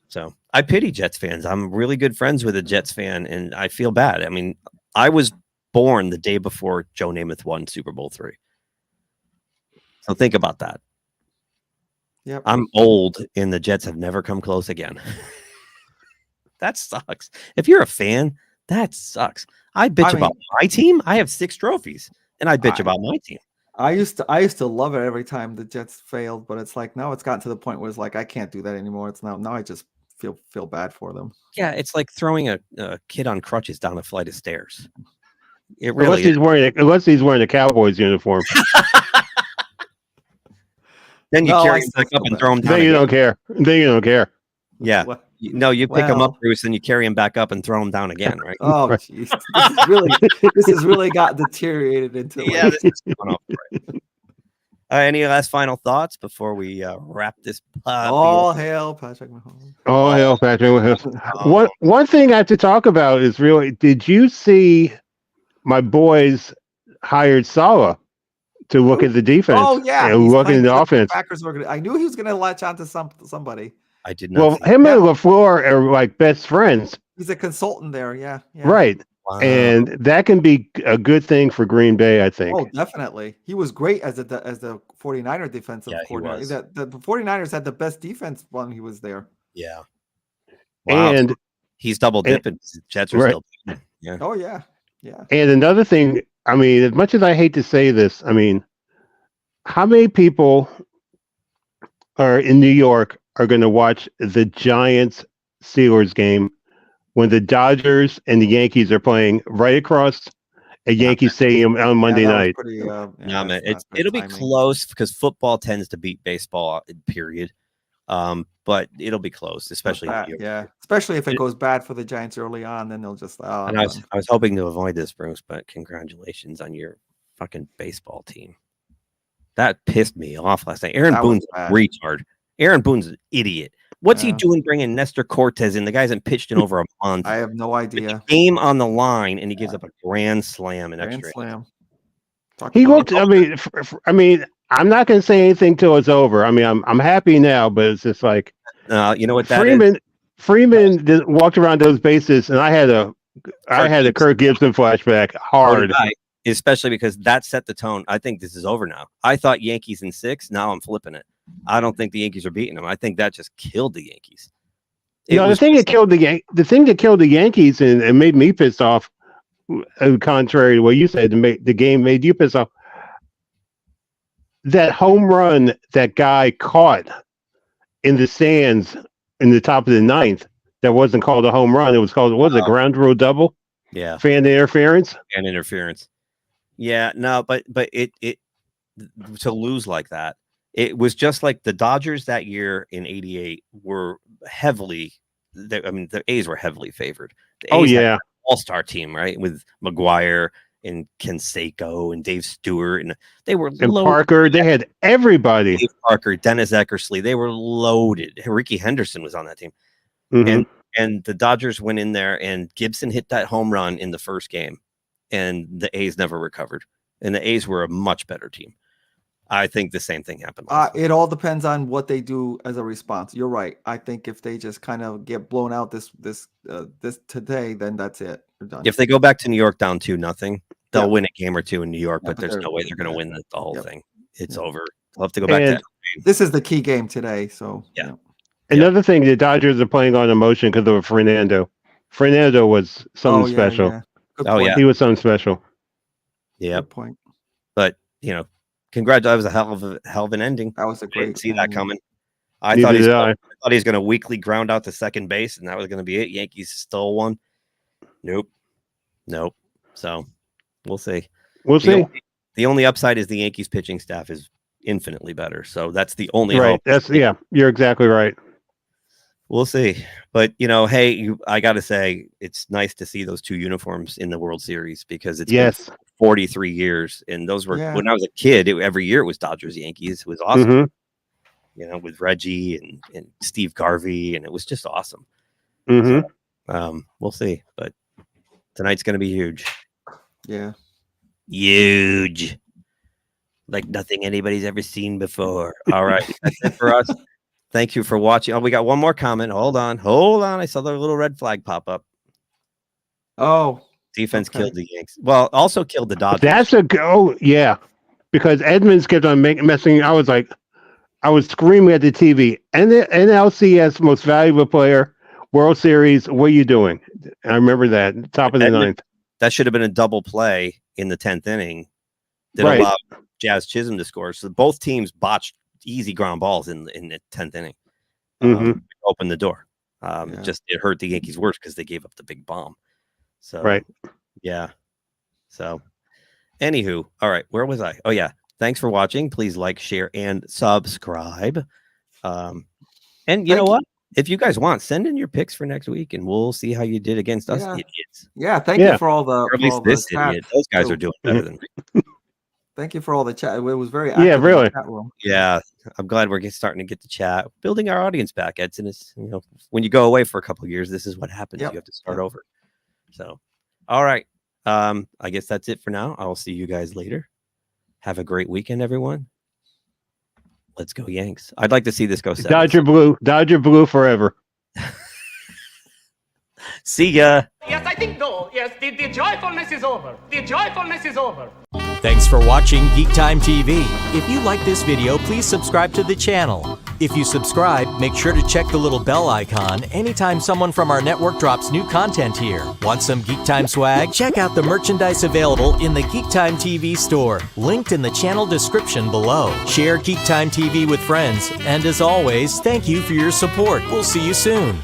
So I pity Jets fans. I'm really good friends with a Jets fan, and I feel bad. I mean, I was born the day before Joe Namath won Super Bowl III. So think about that. Yep. I'm old, and the Jets have never come close again. That sucks. If you're a fan, that sucks. I bitch about my team. I have 6 trophies, and I bitch about my team. I used to love it every time the Jets failed, but it's like now it's gotten to the point where it's like I can't do that anymore. It's now I just feel bad for them. Yeah, it's like throwing a kid on crutches down a flight of stairs. It really unless he's wearing a Cowboys uniform. Then you carry him back up and throw him down. Then you don't care. Yeah. No, you pick him up, Bruce, and you carry him back up and throw him down again, right? Oh, jeez. This has really got deteriorated into yeah. This is going off right. Any last final thoughts before we wrap this? All hail Patrick Mahomes. All hail Patrick Mahomes. One thing I have to talk about is really, did you see my boys hired Salah to look at the defense? Oh, yeah. And looking at the offense. I knew he was going to latch on to somebody. I did not. Well, him and LaFleur are like best friends. He's a consultant there. Yeah. Right. Wow. And that can be a good thing for Green Bay, I think. Oh, definitely. He was great as the 49er defensive coordinator. The 49ers had the best defense when he was there. Yeah. Wow. And he's double dipping. Jets are still. Yeah. Oh, yeah. Yeah. And another thing, I mean, as much as I hate to say this, I mean, how many people are in New York are going to watch the Giants Steelers game when the Dodgers and the Yankees are playing right across at Yankee Stadium on Monday night. No, man, it'll be close because football tends to beat baseball. Period. But it'll be close, especially especially if it goes bad for the Giants early on, then they'll just. And I was hoping to avoid this, Bruce, but congratulations on your fucking baseball team. That pissed me off last night. Aaron Boone's a retard. Aaron Boone's an idiot. What's he doing bringing Nestor Cortez in? The guy hasn't pitched in over a month. I have no idea. Game on the line, and he gives up a grand slam in extra. Slam. He looked. I mean, I'm not going to say anything till it's over. I mean, I'm happy now, but it's just like, you know what that Freeman walked around those bases, and I had a Kirk Gibson flashback hard. Especially because that set the tone. I think this is over now. I thought Yankees in 6. Now I'm flipping it. I don't think the Yankees are beating them. I think that just killed the Yankees. The thing that killed the Yankees and made me pissed off, contrary to what you said, the game made you pissed off. That home run that guy caught in the stands in the top of the 9th, that wasn't called a home run. It was called, what was it, ground rule double? Yeah. Fan interference? Fan interference. Yeah, no, but it to lose like that, it was just like the Dodgers that year in '88 were heavily. The A's were heavily favored. The A's had an all-star team, right, with McGuire and Canseco and Dave Stewart, and they were and Parker. They had everybody. Dave Parker, Dennis Eckersley. They were loaded. Ricky Henderson was on that team, and the Dodgers went in there, and Gibson hit that home run in the first game. And the A's never recovered. And the A's were a much better team. I think the same thing happened. It all depends on what they do as a response. You're right. I think if they just kind of get blown out this today, then that's it. They're done. If they go back to New York down 2-0, they'll win a game or two in New York, but there's no way they're going to win the whole thing. It's over. They'll have to go back to this is the key game today. So Another thing, the Dodgers are playing on emotion because of Fernando. Fernando was something special. Yeah. He was something special. Yeah. Good point. But congratulations. That was a hell of an ending. That was a great. Didn't see that coming. I thought he was going to weakly ground out to second base, and that was going to be it. Yankees stole one. Nope. So we'll see. The only upside is the Yankees pitching staff is infinitely better. So that's the only hope. You're exactly right. We'll see. But, hey, I got to say, it's nice to see those 2 uniforms in the World Series because it's been 43 years. And those were, when I was a kid, every year it was Dodgers, Yankees. It was awesome. With Reggie and Steve Garvey. And it was just awesome. So, we'll see. But tonight's going to be huge. Yeah. Huge. Like nothing anybody's ever seen before. All right. That's it for us. Thank you for watching. Oh, we got one more comment. Hold on. I saw the little red flag pop up. Oh. Defense killed the Yanks. Well, also killed the Dodgers. That's a go. Yeah. Because Edmonds kept on messing. I was screaming at the TV. NLCS most valuable player, World Series. What are you doing? I remember that. Top of the 9th. That should have been a double play in the 10th inning that allowed Jazz Chisholm to score. So both teams botched easy ground balls in the 10th inning. Opened the door. It hurt the Yankees worse because they gave up the big bomb. So So anywho, all right, where was I? Oh yeah. Thanks for watching. Please like, share, and subscribe. And you know what? If you guys want, send in your picks for next week, and we'll see how you did against us idiots. Yeah, thank you for all the. Or at least this idiot. Those guys are doing better than me. Thank you for all the chat. It was very active. Yeah, really. In the chat room. Yeah, I'm glad we're starting to get to chat, building our audience back. Edson is, when you go away for a couple of years, this is what happens. You have to start over. So, all right. I guess that's it for now. I will see you guys later. Have a great weekend, everyone. Let's go Yanks. I'd like to see this go 7. Dodger blue forever. See ya. Yes, I think no. Yes, the joyfulness is over. The joyfulness is over. Thanks for watching GeekTime TV. If you like this video, please subscribe to the channel. If you subscribe, make sure to check the little bell icon anytime someone from our network drops new content here. Want some GeekTime swag? Check out the merchandise available in the GeekTime TV store, linked in the channel description below. Share GeekTime TV with friends, and as always, thank you for your support. We'll see you soon.